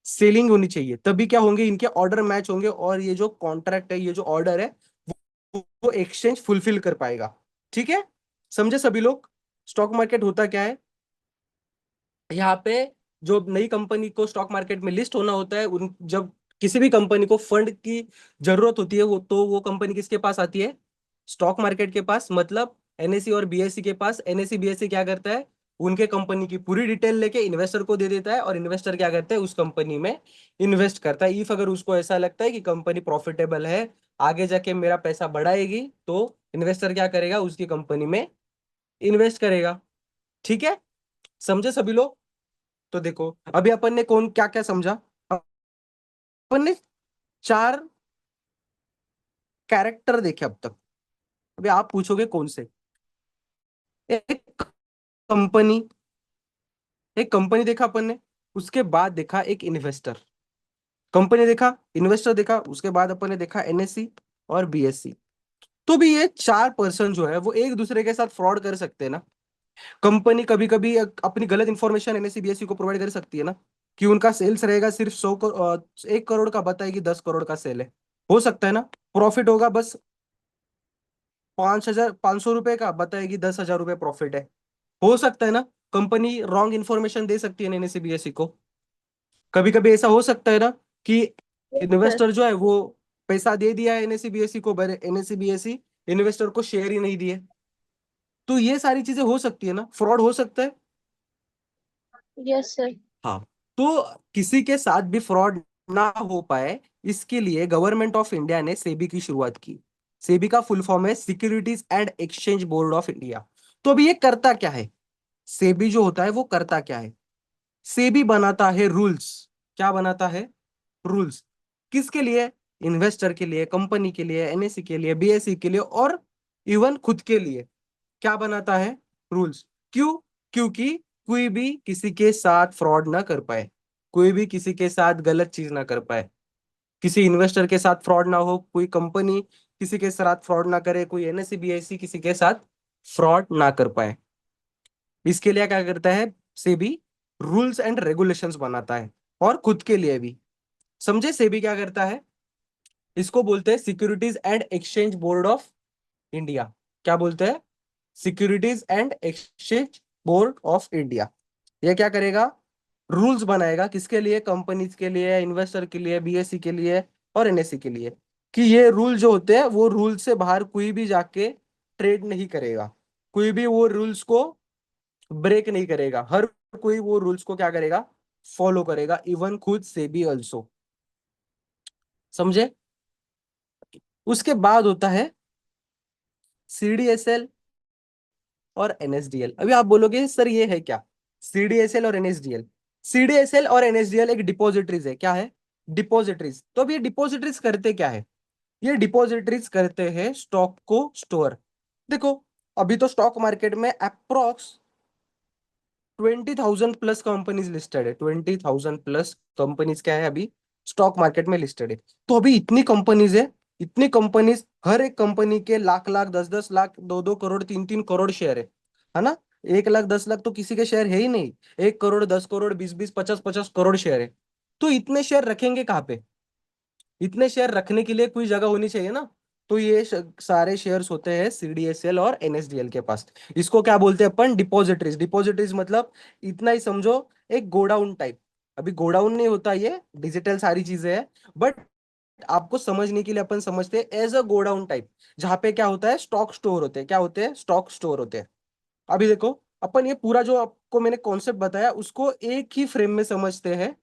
सेलिंग होनी चाहिए, तभी क्या होंगे, इनके ऑर्डर मैच होंगे और ये जो कॉन्ट्रैक्ट है, ये जो ऑर्डर है वो एक्सचेंज फुलफिल कर पाएगा। ठीक है, समझे सभी लोग? स्टॉक मार्केट होता क्या है, यहाँ पे जो नई कंपनी को स्टॉक मार्केट में लिस्ट होना होता है, उन जब किसी भी कंपनी को फंड की जरूरत होती है, वो कंपनी किसके पास आती है, स्टॉक मार्केट के पास, मतलब एनएससी और बीएससी के पास। एनएससी बीएससी क्या करता है, उनके कंपनी की पूरी डिटेल लेके इन्वेस्टर को दे देता है, और इन्वेस्टर क्या करता है, उस कंपनी में इन्वेस्ट करता है। इफ अगर उसको ऐसा लगता है कि कंपनी प्रॉफिटेबल है, आगे जाके मेरा पैसा बढ़ाएगी, तो इन्वेस्टर क्या करेगा, उसकी कंपनी में इन्वेस्ट करेगा। ठीक है, समझे सभी लोग? तो देखो अभी अपन ने कौन क्या क्या समझा, अपन ने चार कैरेक्टर देखे अब तक। अभी आप पूछोगे कौन से। एक कंपनी, एक कंपनी देखा अपन ने, उसके बाद देखा एक इन्वेस्टर। कंपनी देखा, इन्वेस्टर देखा, उसके बाद अपन ने देखा एनएससी और बीएससी। तो भी ये चार पर्सन जो है वो एक दूसरे के साथ फ्रॉड कर सकते हैं ना। कंपनी कभी कभी अपनी गलत इंफॉर्मेशन एनएससी बीएससी को प्रोवाइड कर सकती है ना, कि उनका सेल्स रहेगा सिर्फ 1 करोड़ का, बताएगी 10 करोड़ का सेल है। हो सकता है ना। प्रॉफिट होगा बस 5,500 रुपए का, बताएगी 10,000 रुपए प्रॉफिट है। हो सकता है ना। कंपनी रॉन्ग इन्फॉर्मेशन दे सकती है एनएससी बीएससी को। कभी कभी ऐसा हो सकता है ना कि सर। इन्वेस्टर जो है वो पैसा दे दिया है एनएससी बीएससी को, पर एनएससी बीएससी इन्वेस्टर को शेयर ही नहीं दिए। तो ये सारी चीजें हो सकती है ना, फ्रॉड हो सकता है। Yes sir. हाँ, तो किसी के साथ भी फ्रॉड ना हो पाए, इसके लिए गवर्नमेंट ऑफ इंडिया ने सेबी की शुरुआत की। सेबी का फुल फॉर्म है securities and exchange board of India. तो अभी ये करता क्या है, सेबी जो होता है वो करता क्या है, सेबी बनाता है रूल्स। क्या बनाता है, रूल्स। किसके लिए, इन्वेस्टर के लिए, कंपनी के लिए, एनएससी के लिए, बीएससी के लिए, और इवन खुद के लिए। क्या बनाता है, रूल्स। क्यों, क्योंकि कोई भी किसी के साथ फ्रॉड ना कर पाए, कोई भी किसी के साथ गलत चीज ना कर पाए, किसी इन्वेस्टर के साथ फ्रॉड ना हो, कोई कंपनी किसी के साथ फ्रॉड ना करे, कोई एनएससी बीएससी किसी के साथ फ्रॉड ना कर पाए। इसके लिए क्या करता है, सेबी रूल्स एंड रेगुलेशंस बनाता है, और खुद के लिए भी। समझे सेबी क्या करता है, इसको बोलते हैं securities and exchange board of India. क्या बोलते हैं, securities and exchange board of India. ये क्या करेगा, रूल्स बनाएगा, किसके लिए, कंपनीज के लिए, इन्वेस्टर के लिए, बीएससी के लिए और एनएससी के लिए, कि ये रूल जो होते हैं वो रूल से बाहर कोई भी जाके ट्रेड नहीं करेगा, कोई भी वो रूल्स को ब्रेक नहीं करेगा, हर कोई वो रूल्स को क्या करेगा, फॉलो करेगा, इवन खुद से भी ऑल्सो। समझे? उसके बाद होता है सीडीएसएल और एनएसडीएल। अभी आप बोलोगे सर ये है क्या, सीडीएसएल और एनएसडीएल। सीडीएसएल और एनएसडीएल एक डिपॉजिटरीज है। क्या है, डिपॉजिटरीज। तो अब ये डिपॉजिटरीज करते क्या है, ये डिपॉजिटरीज करते हैं स्टॉक को स्टोर। देखो अभी तो स्टॉक मार्केट में अप्रोक्स 20,000 प्लस कंपनीज लिस्टेड है। 20,000 प्लस कंपनीज क्या है अभी स्टॉक मार्केट में लिस्टेड है। तो अभी इतनी कंपनीज है, इतनी कंपनीज, हर एक कंपनी के लाख लाख, 10-10 लाख, 2-2 करोड़, 3-3 करोड़ शेयर है ना। 1 लाख 10 लाख तो किसी के शेयर है ही नहीं। 1 करोड़, 10 करोड़, 20-20, 50-50 करोड़ शेयर है। तो इतने शेयर रखेंगे कहाँ पे, इतने शेयर रखने के लिए कोई जगह होनी चाहिए ना। तो ये सारे शेयर्स होते हैं सीडीएसएल और एनएसडीएल के पास। इसको क्या बोलते हैं अपन, डिपॉजिटरीज। डिपॉजिटरीज मतलब इतना ही समझो, एक गोडाउन टाइप। अभी गोडाउन नहीं होता, ये डिजिटल सारी चीजें हैं, बट आपको समझने के लिए अपन समझते हैं एज अ गोडाउन टाइप, जहां पे क्या होता है, स्टॉक स्टोर होते हैं। क्या होते हैं, स्टॉक स्टोर होते हैं। अभी देखो अपन ये पूरा जो आपको मैंने कॉन्सेप्ट बताया उसको एक ही फ्रेम में समझते हैं।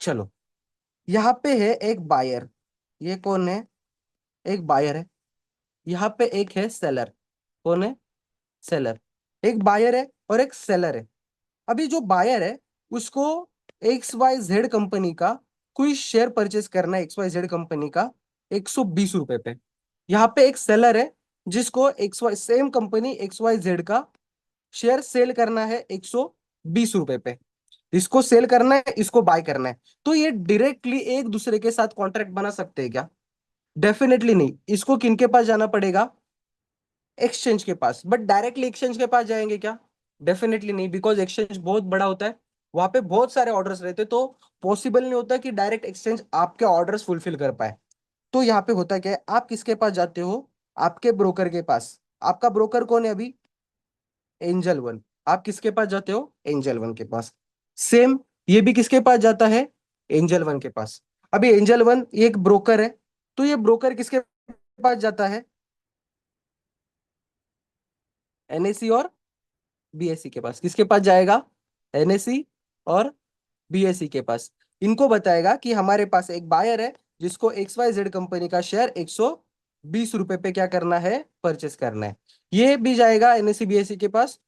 चलो, यहाँ पे है एक बायर, ये कौन है, एक बायर है। यहाँ पे एक है सेलर, कौन है, सेलर। एक बायर है और एक सेलर है। अभी जो बायर है उसको XYZ कंपनी का कोई शेयर परचेस करना है, XYZ कंपनी का 120 रुपए पे। यहाँ पे एक सेलर है जिसको सेम कंपनी XYZ का शेयर सेल करना है 120 रुपए पे। इसको सेल करना है, इसको बाय करना है। तो ये डायरेक्टली एक दूसरे के साथ कॉन्ट्रैक्ट बना सकते हैं क्या, डेफिनेटली नहीं। इसको किनके पास जाना पड़ेगा, एक्सचेंज के पास। बट डायरेक्टली एक्सचेंज के पास जाएंगे क्या, डेफिनेटली नहीं, बिकॉज एक्सचेंज बहुत बड़ा होता है। वहां पे बहुत सारे ऑर्डर्स रहते, तो पॉसिबल नहीं होता कि डायरेक्ट एक्सचेंज आपके ऑर्डर्स फुलफिल कर पाए। तो यहाँ पे होता क्या है, आप किसके पास जाते हो, आपके ब्रोकर के पास। आपका ब्रोकर कौन है अभी, एंजल वन। आप किसके पास जाते हो, एंजल वन के पास। सेम ये भी किसके पास जाता है, एंजल वन के पास। अभी एंजल वन ये एक ब्रोकर है, तो ये ब्रोकर किसके पास जाता है, एनएससी और बीएससी के पास। किसके पास जाएगा, एनएससी और बीएससी के पास। इनको बताएगा कि हमारे पास एक बायर है जिसको XYZ कंपनी का शेयर 120 रुपए पे क्या करना है, परचेस करना है। ये भी जाएगा एनएससी बीएससी के पास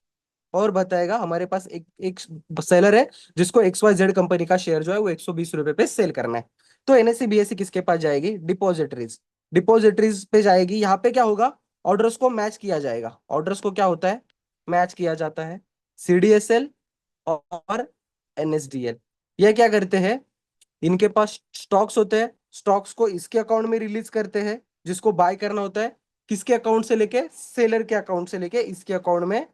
और बताएगा हमारे पास एक एक सेलर है जिसको XYZ कंपनी का शेयर जो है वो 120 रुपए पे सेल करना है। तो एनएससी बीएससी किसके पास जाएगी, डिपॉजिटरीज। डिपॉजिटरीज पे जाएगी। यहाँ पे क्या होगा, ऑर्डर्स को मैच किया जाएगा। ऑर्डर्स को क्या होता है, मैच किया जाता है। सीडीएसएल और एनएसडीएल ये क्या करते हैं, इनके पास स्टॉक्स होते हैं। स्टॉक्स को इसके अकाउंट में रिलीज करते हैं, जिसको बाय करना होता है किसके अकाउंट से लेके, सेलर के अकाउंट से लेके इसके अकाउंट में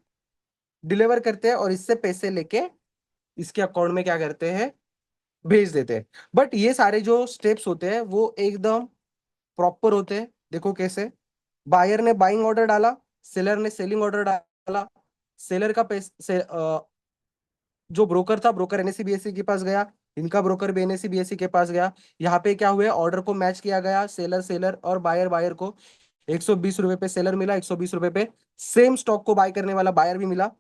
डिलीवर करते हैं, और इससे पैसे लेके इसके अकाउंट में क्या करते हैं, भेज देते हैं। बट ये सारे जो स्टेप्स होते हैं वो एकदम प्रॉपर होते हैं। देखो कैसे, बायर ने बाइंग ऑर्डर डाला, सेलर ने सेलिंग ऑर्डर डाला। सेलर का पैसे जो ब्रोकर था, ब्रोकर एनएससी बीएससी के पास गया, इनका ब्रोकर भी एनएससी बीएससी के पास गया। यहाँ पे क्या हुआ, ऑर्डर को मैच किया गया, सेलर सेलर और बायर बायर को 120 रुपए पे सेलर मिला, 120 रुपए पे सेम स्टॉक को बाय करने वाला बायर भी मिला।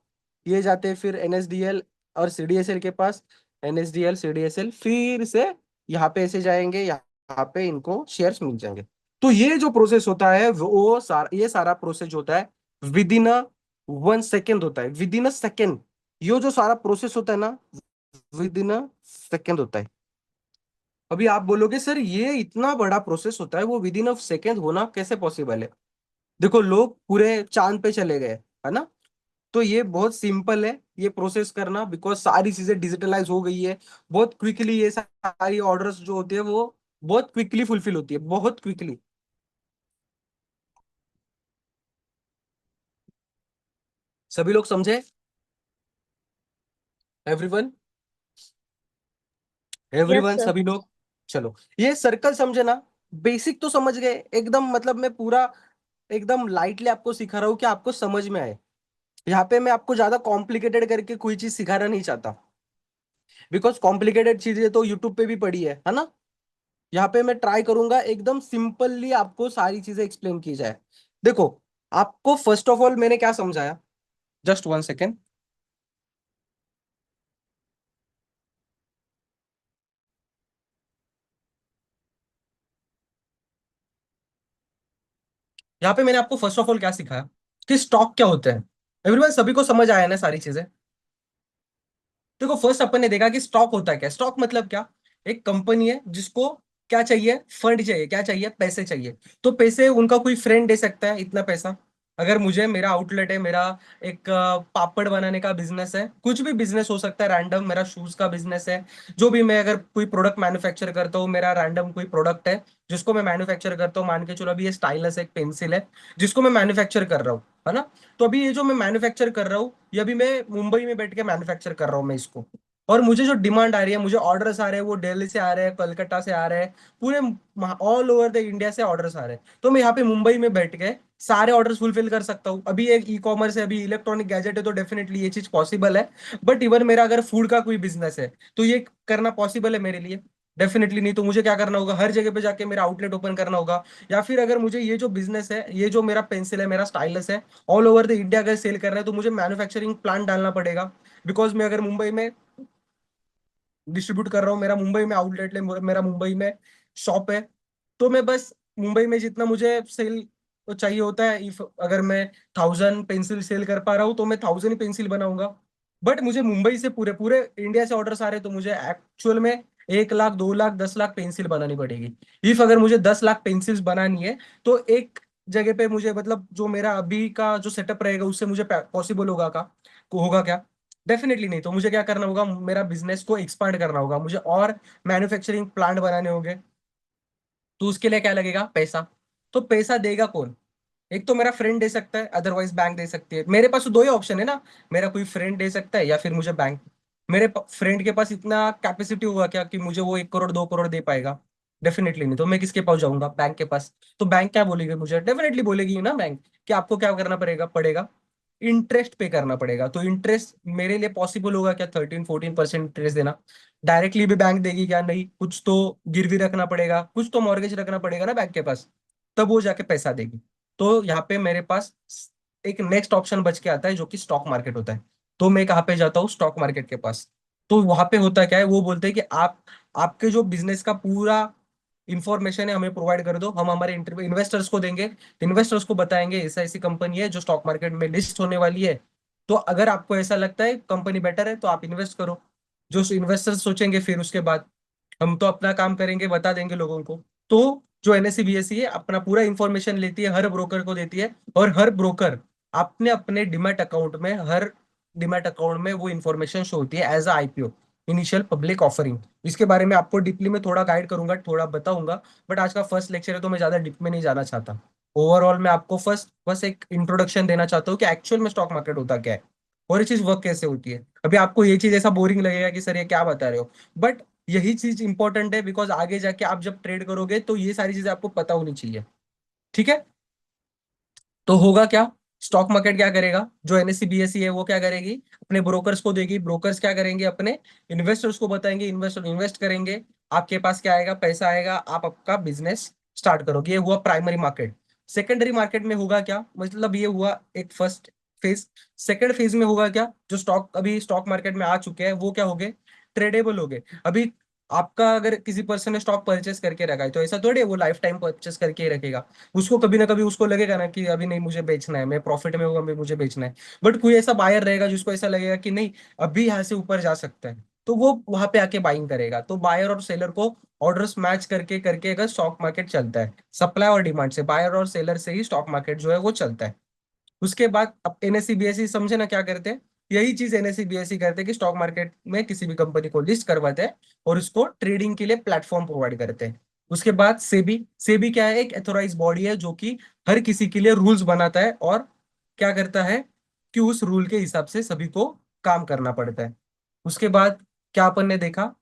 ये जाते हैं फिर एनएसडीएल और सीडीएसएल के पास। एनएसडीएल सीडीएसएल फिर से यहाँ पे ऐसे जाएंगे, यहाँ पे इनको शेयर्स मिल जाएंगे। तो ये जो प्रोसेस होता है वो सारा, ये सारा प्रोसेस होता है विद इन अ 1 सेकेंड होता है, विद इन अ सेकेंड। ये जो सारा प्रोसेस होता है ना, विद इन अ सेकेंड होता है। अभी आप बोलोगे सर ये इतना बड़ा प्रोसेस होता है, वो विद इन अ सेकेंड होना कैसे पॉसिबल है। देखो लोग पूरे चांद पे चले गए, है ना। तो ये बहुत सिंपल है ये प्रोसेस करना, बिकॉज सारी चीजें डिजिटलाइज हो गई है। बहुत क्विकली ये सारी ऑर्डर्स जो होती है वो बहुत क्विकली फुलफिल होती है, बहुत क्विकली। सभी लोग समझे, एवरीवन, यस एवरीवन सर। सभी लोग। चलो ये सर्कल समझे ना, बेसिक तो समझ गए एकदम। मतलब मैं पूरा एकदम लाइटली आपको सिखा रहा हूँ कि आपको समझ में आए। यहाँ पे मैं आपको ज्यादा कॉम्प्लिकेटेड करके कोई चीज सिखाना नहीं चाहता, बिकॉज कॉम्प्लिकेटेड चीजें तो यूट्यूब पे भी पड़ी है ना। यहाँ पे मैं ट्राई करूंगा एकदम सिंपली आपको सारी चीजें एक्सप्लेन की जाए। देखो आपको फर्स्ट ऑफ ऑल मैंने क्या समझाया, जस्ट 1 सेकेंड। यहाँ पे मैंने आपको फर्स्ट ऑफ ऑल क्या सिखाया कि स्टॉक क्या होते हैं। एवरीवन सभी को समझ आया ना सारी चीजें। देखो फर्स्ट अपन ने देखा कि स्टॉक होता है क्या। स्टॉक मतलब क्या, एक कंपनी है जिसको क्या चाहिए, फंड चाहिए, क्या चाहिए, पैसे चाहिए। तो पैसे उनका कोई फ्रेंड दे सकता है इतना पैसा। अगर मुझे, मेरा आउटलेट है, मेरा एक पापड़ बनाने का बिजनेस है, कुछ भी बिजनेस हो सकता है रैंडम, मेरा शूज का बिजनेस है, जो भी, मैं अगर कोई प्रोडक्ट मैन्युफैक्चर करता हूँ, मेरा रैंडम कोई प्रोडक्ट है जिसको मैं मैन्युफैक्चर करता हूँ, मान के चलो अभी ये स्टाइलस है, एक पेंसिल है जिसको मैं मैन्युफैक्चर कर रहा हूँ, है ना। तो अभी ये जो मैं मैन्युफैक्चर कर रहा हूँ, ये अभी मैं मुंबई में बैठ के मैन्युफैक्चर कर रहा हूँ मैं इसको। और मुझे जो डिमांड आ रही है, मुझे ऑर्डर्स आ रहे हैं, वो दिल्ली से आ रहे हैं, कलकत्ता से आ रहे हैं, पूरे ऑल ओवर द इंडिया से ऑर्डर्स आ रहे हैं। तो मैं यहाँ पे मुंबई में बैठ के सारे ऑर्डर्स फुलफिल कर सकता हूँ। अभी एक ई कॉमर्स है, अभी इलेक्ट्रॉनिक गैजेट है, तो डेफिनेटली ये चीज पॉसिबल है। बट इवन मेरा अगर फूड का कोई बिजनेस है तो ये करना पॉसिबल है मेरे लिए, डेफिनेटली नहीं। तो मुझे क्या करना होगा, हर जगह पे जाके मेरा आउटलेट ओपन करना होगा। या फिर अगर मुझे ये जो बिजनेस है, ये जो मेरा पेंसिल है, मेरा स्टाइलस है, ऑल ओवर द इंडिया अगर सेल करना है, तो मुझे मैन्युफैक्चरिंग प्लांट डालना पड़ेगा। बिकॉज मैं अगर मुंबई में डिस्ट्रीब्यूट कर रहा हूँ, मेरा मुंबई में आउटलेट है, मेरा मुंबई में शॉप है, तो मैं बस मुंबई में जितना मुझे सेल चाहिए होता है, इफ अगर मैं 1000 पेंसिल सेल कर पा रहा हूँ तो मैं 1000 ही पेंसिल बनाऊंगा। बट मुझे मुंबई से पूरे पूरे इंडिया से ऑर्डर्स आ रहे हैं, तो मुझे एक्चुअल में 1 लाख, 2 लाख, 10 लाख पेंसिल बनानी पड़ेगी। इफ अगर मुझे 10 लाख पेंसिल्स बनानी है, तो एक जगह पे मुझे, मतलब जो मेरा अभी का जो सेटअप रहेगा उससे मुझे पॉसिबल होगा का, होगा क्या, डेफिनेटली नहीं। तो मुझे क्या करना होगा, मेरा बिजनेस को एक्सपांड करना होगा मुझे, और मैन्युफैक्चरिंग प्लांट बनाने होंगे। तो उसके लिए क्या लगेगा, पैसा। तो पैसा देगा कौन, एक तो मेरा फ्रेंड दे सकता है, अदरवाइज बैंक दे सकती है। मेरे पास तो दो ही ऑप्शन है ना, मेरा कोई फ्रेंड दे सकता है या फिर मुझे बैंक। मेरे फ्रेंड के पास इतना कैपेसिटी होगा क्या कि मुझे वो 1 करोड़ 2 करोड़ दे पाएगा? डेफिनेटली नहीं। तो मैं किसके पास जाऊंगा? बैंक के पास। तो बैंक क्या बोलेगी मुझे? डेफिनेटली बोलेगी ना बैंक कि आपको क्या करना पड़ेगा, इंटरेस्ट पे करना पड़ेगा। तो इंटरेस्ट मेरे लिए पॉसिबल होगा क्या 13-14% इंटरेस्ट देना? डायरेक्टली भी बैंक देगी क्या? नहीं, कुछ तो गिरवी रखना पड़ेगा, कुछ तो मॉर्गेज रखना पड़ेगा ना बैंक के पास, तब वो जाके पैसा देगी। तो यहाँ पे मेरे पास एक नेक्स्ट ऑप्शन बच के आता है जो कि स्टॉक मार्केट होता है। तो मैं कहाँ पे जाता हूँ? स्टॉक मार्केट के पास। तो वहां पे होता क्या है, वो बोलते हैं कि आप आपके जो बिजनेस का पूरा इंफॉर्मेशन है हमें प्रोवाइड कर दो, हम हमारे इन्वेस्टर्स को देंगे। इन्वेस्टर्स को बताएंगे ऐसा ऐसी कंपनी है जो स्टॉक मार्केट में लिस्ट होने वाली है, तो अगर आपको ऐसा लगता है कंपनी बेटर है तो आप इन्वेस्ट करो। जो इन्वेस्टर्स सोचेंगे फिर उसके बाद हम तो अपना काम करेंगे, बता देंगे लोगों को। तो जो एनएससी बीएससी है अपना पूरा इंफॉर्मेशन लेती है, हर ब्रोकर को देती है, और हर ब्रोकर अपने अपने डिमैट अकाउंट में, हर डिमैट अकाउंट में वो इन्फॉर्मेशन शो होती है as a IPO, initial public offering. इसके बारे में आपको डीपली में थोड़ा गाइड करूंगा, थोड़ा बताऊंगा। बट आज का फर्स्ट लेक्चर है तो मैं ज्यादा डीप में नहीं जाना चाहता। ओवरऑल मैं आपको फर्स्ट बस एक इंट्रोडक्शन देना चाहता हूँ कि एक्चुअल में स्टॉक मार्केट होता क्या है और ये चीज वर्क कैसे होती है। अभी आपको ये चीज ऐसा बोरिंग लगेगा कि सर ये क्या बता रहे हो, बट यही चीज इंपॉर्टेंट है, बिकॉज आगे जाके आप जब ट्रेड करोगे तो ये सारी चीजें आपको पता होनी चाहिए। ठीक है? तो होगा क्या? स्टॉक मार्केट क्या करेगा? जो एनएससी बीएससी है वो क्या करेगी? अपने ब्रोकर्स को देगी, ब्रोकर्स क्या करेंगे? अपने इन्वेस्टर्स को बताएंगे, इन्वेस्टर इन्वेस्ट करेंगे, आपके पास क्या आएगा? पैसा आएगा, आप आपका बिजनेस स्टार्ट करोगे। ये हुआ प्राइमरी मार्केट। सेकेंडरी मार्केट में होगा क्या? मतलब ये हुआ एक फर्स्ट फेज। सेकेंड फेज में होगा क्या? जो स्टॉक अभी स्टॉक मार्केट में आ चुके हैं वो क्या हो गए? ट्रेडेबल हो गए। अभी आपका अगर किसी पर्सन ने स्टॉक परचेस करके रखा है तो ऐसा थोड़ी है वो लाइफ टाइम परचेस करके ही रखेगा। उसको कभी ना कभी उसको लगेगा ना कि अभी नहीं मुझे बेचना है, मैं प्रॉफिट में हूँ, अभी मुझे बेचना है। बट कोई ऐसा बायर रहेगा जिसको ऐसा लगेगा कि नहीं अभी यहाँ से ऊपर जा सकता है, तो वो वहां पे आके बाइंग करेगा। तो बायर और सेलर को ऑर्डर्स मैच करके करके अगर स्टॉक मार्केट चलता है, सप्लाई और डिमांड से, बायर और सेलर से ही स्टॉक मार्केट जो है वो चलता है। उसके बाद अब एनएससी बीएससी समझे ना क्या करते हैं? यही चीज एनएससी बीएससी करते हैं कि स्टॉक मार्केट में किसी भी कंपनी को लिस्ट करवाते हैं और उसको ट्रेडिंग के लिए प्लेटफॉर्म प्रोवाइड करते हैं। उसके बाद सेबी, सेबी क्या है? एक एथोराइज बॉडी है जो कि हर किसी के लिए रूल्स बनाता है और क्या करता है कि उस रूल के हिसाब से सभी को काम करना पड़ता है। उसके बाद क्या अपन ने देखा?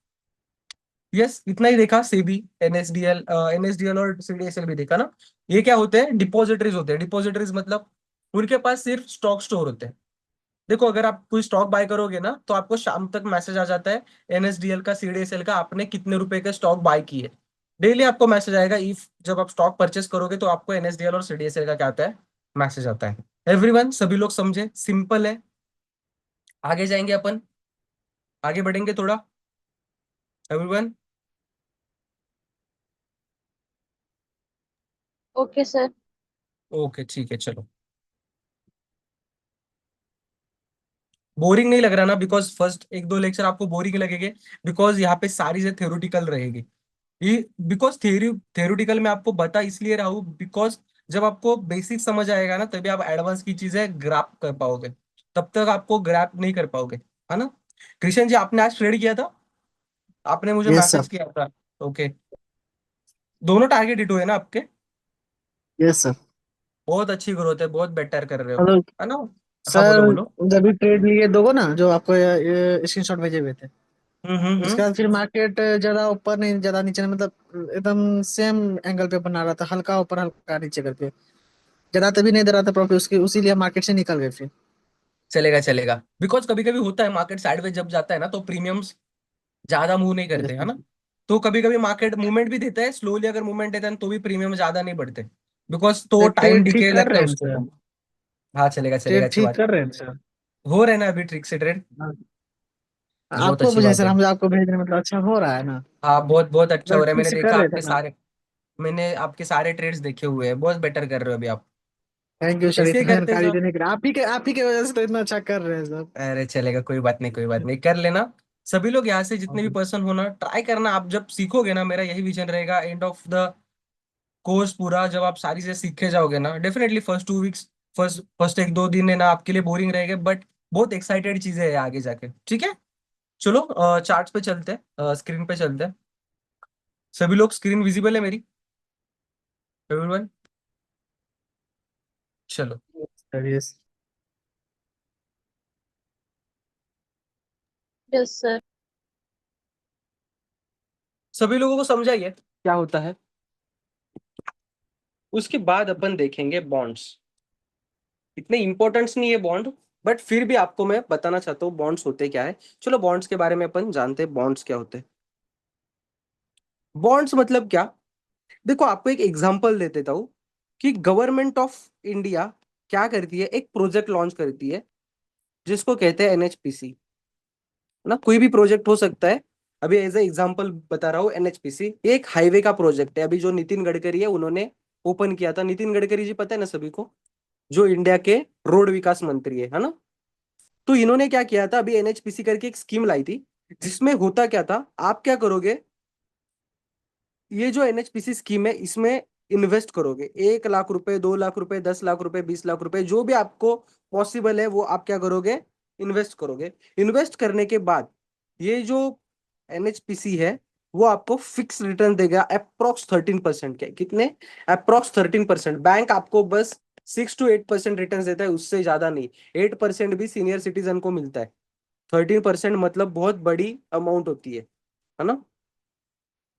यस, इतना ही देखा। सेबी, एनएसडीएल, एनएसडीएल और सीडीएसएल भी देखा ना। ये क्या होते हैं? डिपॉजिटरीज होते हैं। डिपॉजिटरीज मतलब उनके पास सिर्फ स्टॉक स्टोर होते हैं। देखो अगर आप कोई स्टॉक बाय करोगे ना तो आपको शाम तक मैसेज आ जाता है एनएसडीएल का, सीडीएसएल का, आपने कितने रुपए के स्टॉक बाय किए। डेली आपको मैसेज आएगा। इफ जब आप स्टॉक परचेस करोगे तो आपको एनएसडीएल और सीडीएसएल का क्या आता है? मैसेज आता है। एवरीवन, सभी लोग समझे? सिंपल है। आगे जाएंगे अपन, आगे बढ़ेंगे थोड़ा। Everyone, okay sir. ओके ठीक है चलो। बोरिंग नहीं लग रहा ना? बिकॉज फर्स्ट 1-2 लेक्चर आपको बोरिंग लगेंगे, बिकॉज यहाँ पे सारी चीजें थ्योरेटिकल रहेगी। ये बिकॉज थ्योरेटिकल में आपको बता इसलिए रहा हूँ बिकॉज जब आपको बेसिक समझ आएगा ना तभी आप एडवांस की चीजें ग्रैप कर पाओगे। तब तक आपको ग्रैप नहीं कर पाओगे, है ना? कृष्ण जी, आपने आज ट्रेड किया था? आपने मुझे यस सर। मैसेज किया था। ओके। दोनों टारगेट हिट हुए ना आपके? Yes sir. बहुत अच्छी ग्रोथ है, बहुत बेटर कर रहे हो, हेलो है ना? हाँ बोलो सर। बोलो। जब भी ट्रेड लिए दोगो ना जो आपको स्क्रीनशॉट भेजे हुए थे, हम्म। उसके बाद फिर मार्केट ज्यादा ऊपर नहीं ज्यादा नीचे नहीं, मतलब एकदम सेम एंगल पे बना रहा था, हल्का ऊपर हल्का नीचे करके। ज्यादा तभी नहीं दे रहा था प्रॉफिट उसकी, उसीलिए मार्केट से निकल गए फिर। चलेगा चलेगा, बिकॉज कभी कभी होता है मार्केट साइडवेज जब जाता है ना तो प्रीमियम्स ज्यादा मूव नहीं करते, यस है सर। ना? तो कभी कभी मार्केट मूवमेंट भी देता है स्लोली, अगर मूवमेंट देता है तो भी प्रीमियम ज्यादा नहीं बढ़ते, बिकॉज तो टाइम ट्रेड ठीक डिके कर लगता रहे है हैं उसके सर। ऊपर। हाँ चलेगा चलेगा, ट्रेड अच्छी ठीक बात। कर रहे हैं सर। हो रहे ना अभी ट्रिक से ट्रेड? हाँ। बहुत आपको अच्छी मुझे बात सर, है। हम आपको भेज रहे हैं, मतलब अच्छा हो रहा है ना? हाँ बहुत बहुत अच्छा मतलब हो रहा है, ठीक मैंने से कर देखा रहे थे आपके ना? सारे, मैंने आपके सारे ट्रेड्स देखे हुए हैं, बहुत बेटर कर रहे हो अभी आप। थैंक यू सर, ऐसे ही इतना करते जानकारी जाओ। देने के लिए। आप ही के वजह से तो इतना अच्छा कर रहे हैं सर। अरे चलेगा, कोई बात नहीं, कोई बात नहीं, कर लेना। सभी लोग यहाँ से जितने भी पर्सन होना ट्राई करना, आप जब सीखोगे ना, मेरा यही विजन रहेगा एंड ऑफ द कोर्स पूरा, जब आप सारी चीजें सीखे जाओगे ना, definitely first 2 weeks, first first 1-2 दिन है ना आपके लिए बोरिंग रहेंगे, बट बहुत एक्साइटेड चीजें है आगे जाके। ठीक है? चलो चार्ट्स पे चलते हैं, स्क्रीन पे चलते हैं। सभी लोग, स्क्रीन विजिबल है मेरी? एवरीवन, चलो। Sir yes. Yes sir. सभी लोगों को समझा ये क्या होता है? उसके बाद अपन देखेंगे बॉन्ड्स। इतने इंपॉर्टेंस नहीं है बॉन्ड, बट फिर भी आपको मैं बताना चाहता हूँ बॉन्ड्स होते क्या है। चलो बॉन्ड्स के बारे में अपन जानते हैं, बॉन्ड्स क्या होते हैं। बॉन्ड्स मतलब क्या? देखो आपको एक एग्जांपल दे देता हूँ कि गवर्नमेंट ऑफ इंडिया क्या करती है, एक प्रोजेक्ट लॉन्च करती है जिसको कहते हैं एनएचपीसी, ना कोई भी प्रोजेक्ट हो सकता है। अभी एज ए एग्जांपल बता रहा हूँ, एनएचपीसी ये एक हाईवे का प्रोजेक्ट है, अभी जो नितिन गडकरी है उन्होंने ओपन किया था। नितिन गडकरी जी पता है ना सभी को, जो इंडिया के रोड विकास मंत्री है ना। तो इन्होंने क्या किया था, अभी एनएचपीसी करके एक स्कीम लाई थी, जिसमें होता क्या था, आप क्या करोगे, ये जो एनएचपीसी स्कीम है इसमें इन्वेस्ट करोगे 1 लाख रुपए, 2 लाख रुपए, 10 लाख रुपए, 20 लाख रुपए, जो भी आपको पॉसिबल है वो आप क्या करोगे, इन्वेस्ट करोगे। इन्वेस्ट करने के बाद ये जो एनएचपीसी है वो आपको फिक्स रिटर्न देगा अप्रोक्स 13% के, कितने, अप्रोक्स 13%। बैंक आपको बस 6 to 8% रिटर्न देता है, उससे ज्यादा नहीं। 8% भी सीनियर सिटीजन को मिलता है। 13% मतलब बहुत बड़ी अमाउंट होती है ना।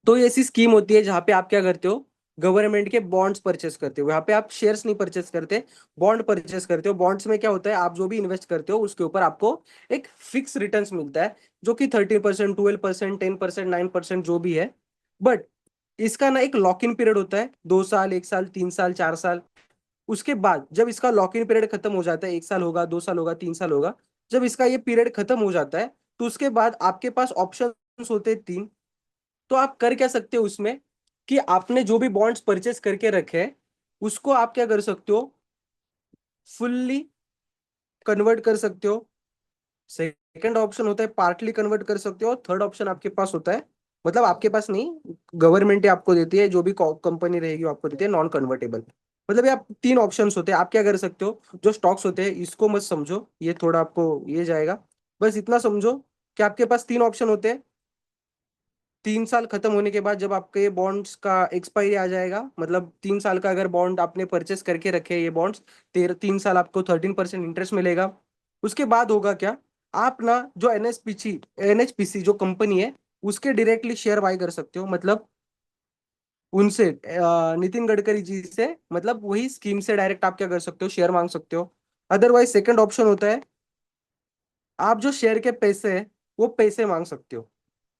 तो ये ऐसी स्कीम होती है जहां पे आप क्या करते हो, गवर्नमेंट के बॉन्ड्स परचेस करते हो। यहाँ पे आप शेयर्स नहीं परचेस करते, बॉन्ड परचेस करते हो। बॉन्ड्स में क्या होता है, आप जो भी इन्वेस्ट करते हो उसके ऊपर आपको एक फिक्स रिटर्न्स मिलता है, जो कि 13%, 12%, 10%, 9% जो भी है। बट इसका ना एक लॉक इन पीरियड होता है, 2 साल, 1 साल, 3 साल, 4 साल। उसके बाद जब इसका लॉक इन पीरियड खत्म हो जाता है, 1 साल होगा, 2 साल होगा, 3 साल होगा, जब इसका ये पीरियड खत्म हो जाता है तो उसके बाद आपके पास ऑप्शन होते हैं 3। तो आप कर क्या सकते हो उसमें, कि आपने जो भी बॉन्ड्स परचेस करके रखे हैं उसको आप क्या कर सकते हो, फुल्ली कन्वर्ट कर सकते हो। सेकंड ऑप्शन होता है पार्टली कन्वर्ट कर सकते हो, और थर्ड ऑप्शन आपके पास होता है, मतलब आपके पास नहीं, गवर्नमेंट ही आपको देती है, जो भी कंपनी रहेगी वो आपको देती है, नॉन कन्वर्टेबल। मतलब ये आप 3 ऑप्शंस होते हैं, आप क्या कर सकते हो। जो स्टॉक्स होते हैं इसको मत समझो, ये थोड़ा आपको ये जाएगा, बस इतना समझो कि आपके पास 3 ऑप्शन होते हैं। 3 साल खत्म होने के बाद जब आपके बॉन्ड्स का एक्सपायरी आ जाएगा, मतलब 3 साल का अगर बॉन्ड आपने परचेस करके रखे ये बॉन्ड्स, 3 साल आपको 13% इंटरेस्ट मिलेगा। उसके बाद होगा क्या, आप ना जो एनएचपीसी एनएचपीसी जो कंपनी है उसके डायरेक्टली शेयर बाय कर सकते हो, मतलब उनसे नितिन गडकरी जी से, मतलब वही स्कीम से डायरेक्ट आप क्या कर सकते हो, शेयर मांग सकते हो। अदरवाइज सेकंड ऑप्शन होता है, आप जो शेयर के पैसे है वो पैसे मांग सकते हो।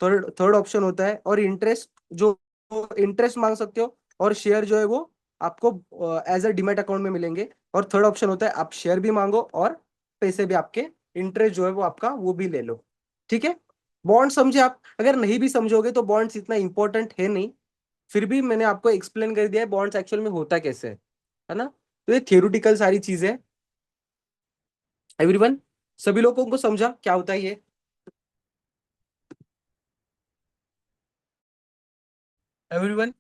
थर्ड थर्ड ऑप्शन होता है, और इंटरेस्ट जो इंटरेस्ट मांग सकते हो, और शेयर जो है वो आपको एज अ डिमेट अकाउंट में मिलेंगे। और थर्ड ऑप्शन होता है आप शेयर भी मांगो और पैसे भी आपके, इंटरेस्ट जो है वो आपका वो भी ले लो। ठीक है, बॉन्ड समझे आप? अगर नहीं भी समझोगे तो बॉन्ड्स इतना इंपॉर्टेंट है नहीं, फिर भी मैंने आपको एक्सप्लेन कर दिया है बॉन्ड्स एक्चुअल में होता कैसे है ना। तो ये थियोरिटिकल सारी चीजें, एवरीवन, सभी लोगों को समझा क्या होता है ये? Everyone,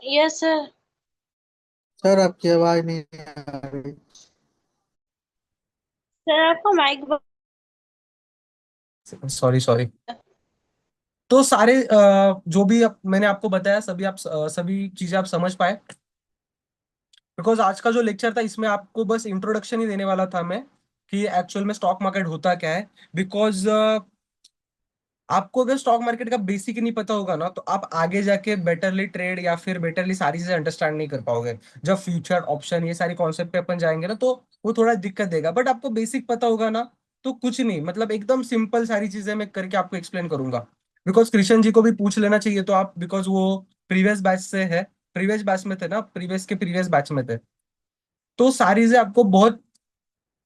yes sir. सर आपकी आवाज नहीं आ रही। सर आपका माइक सॉरी सॉरी। तो सारे जो भी मैंने आपको बताया, सभी आप सभी चीजें आप समझ पाए? बिकॉज आज का जो लेक्चर था इसमें आपको बस इंट्रोडक्शन ही देने वाला था मैं, कि एक्चुअल में स्टॉक मार्केट होता क्या है। बिकॉज आपको अगर स्टॉक मार्केट का बेसिक नहीं पता होगा ना, तो आप आगे जाके बेटरली ट्रेड या फिर बेटरली सारी चीजें अंडरस्टैंड नहीं कर पाओगे। जब फ्यूचर ऑप्शन ये सारी कॉन्सेप्ट पे अपन जाएंगे ना, तो वो थोड़ा दिक्कत देगा। बट आपको बेसिक पता होगा ना, तो कुछ नहीं, मतलब एकदम सिंपल सारी चीजें मैं करके आपको एक्सप्लेन करूंगा। बिकॉज कृष्ण जी को भी पूछ लेना चाहिए तो आप, बिकॉज वो प्रीवियस बैच से है, प्रीवियस बैच में थे ना, प्रीवियस के प्रीवियस बैच में थे। तो सारी चीजें आपको बहुत,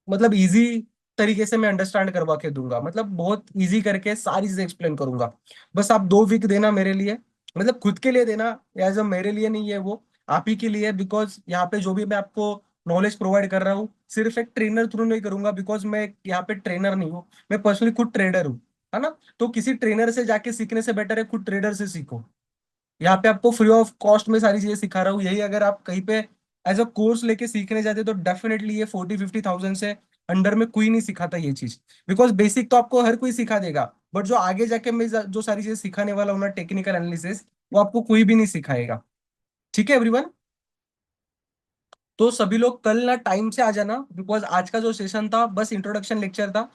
मतलब इजी तरीके से मैं अंडरस्टैंड करवा के दूंगा, मतलब बहुत इजी करके सारी चीजें एक्सप्लेन करूंगा। बस आप 2 वीक देना मेरे लिए, मतलब खुद के लिए देना, एज अ मेरे लिए नहीं है वो, आप ही के लिए। बिकॉज यहाँ पे जो भी मैं आपको नॉलेज प्रोवाइड कर रहा हूँ सिर्फ एक ट्रेनर थ्रू नहीं करूंगा, बिकॉज मैं यहाँ पे ट्रेनर नहीं हूँ, मैं पर्सनली खुद ट्रेडर हूँ, है ना। तो किसी ट्रेनर से जाके सीखने से बेटर है खुद ट्रेडर से सीखो। यहाँ पे आपको फ्री ऑफ कॉस्ट में सारी चीजें सिखा रहा हूँ। यही अगर आप कहीं पे एज अ कोर्स लेके सीखने जाते तो डेफिनेटली ये 40-50 थाउजेंड से अंडर में कोई नहीं सिखाता ये चीज। बिकॉज बेसिक तो आपको हर कोई सिखा देगा, बट जो आगे जाके मैं जो सारी चीजें सिखाने वाला हूँ ना, टेक्निकल एनालिसिस, वो आपको कोई भी नहीं सिखाएगा। ठीक है एवरीवन? तो सभी लोग कल ना टाइम से आ जाना, बिकॉज आज का जो सेशन था बस इंट्रोडक्शन लेक्चर था।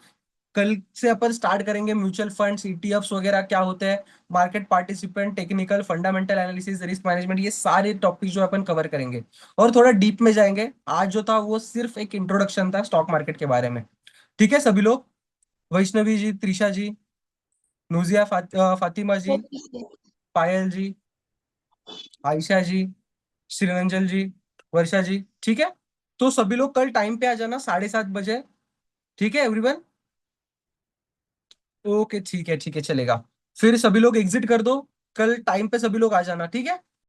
कल से अपन स्टार्ट करेंगे म्यूचुअल फंड्स, ईटीएफ्स वगैरह क्या होते हैं, market participant, technical, fundamental analysis, risk management, ये सारे टॉपिक जो अपन कवर करेंगे और थोड़ा डीप में जाएंगे। आज जो था वो सिर्फ एक इंट्रोडक्शन था स्टॉक मार्केट के बारे में। ठीक है सभी लोग? वैष्णवी जी, त्रिशा जी, नूजिया, फातिमा जी, ओके। पायल जी, आयशा जी, श्रीरंजल जी, वर्षा जी। ठीक है? तो सभी लोग कल टाइम पे आ जाना 7:30 बजे। ठीक है एवरीवन? ओके ठीक है, ठीक है, चलेगा। फिर सभी लोग एग्जिट कर दो, कल टाइम पे सभी लोग आ जाना। ठीक है?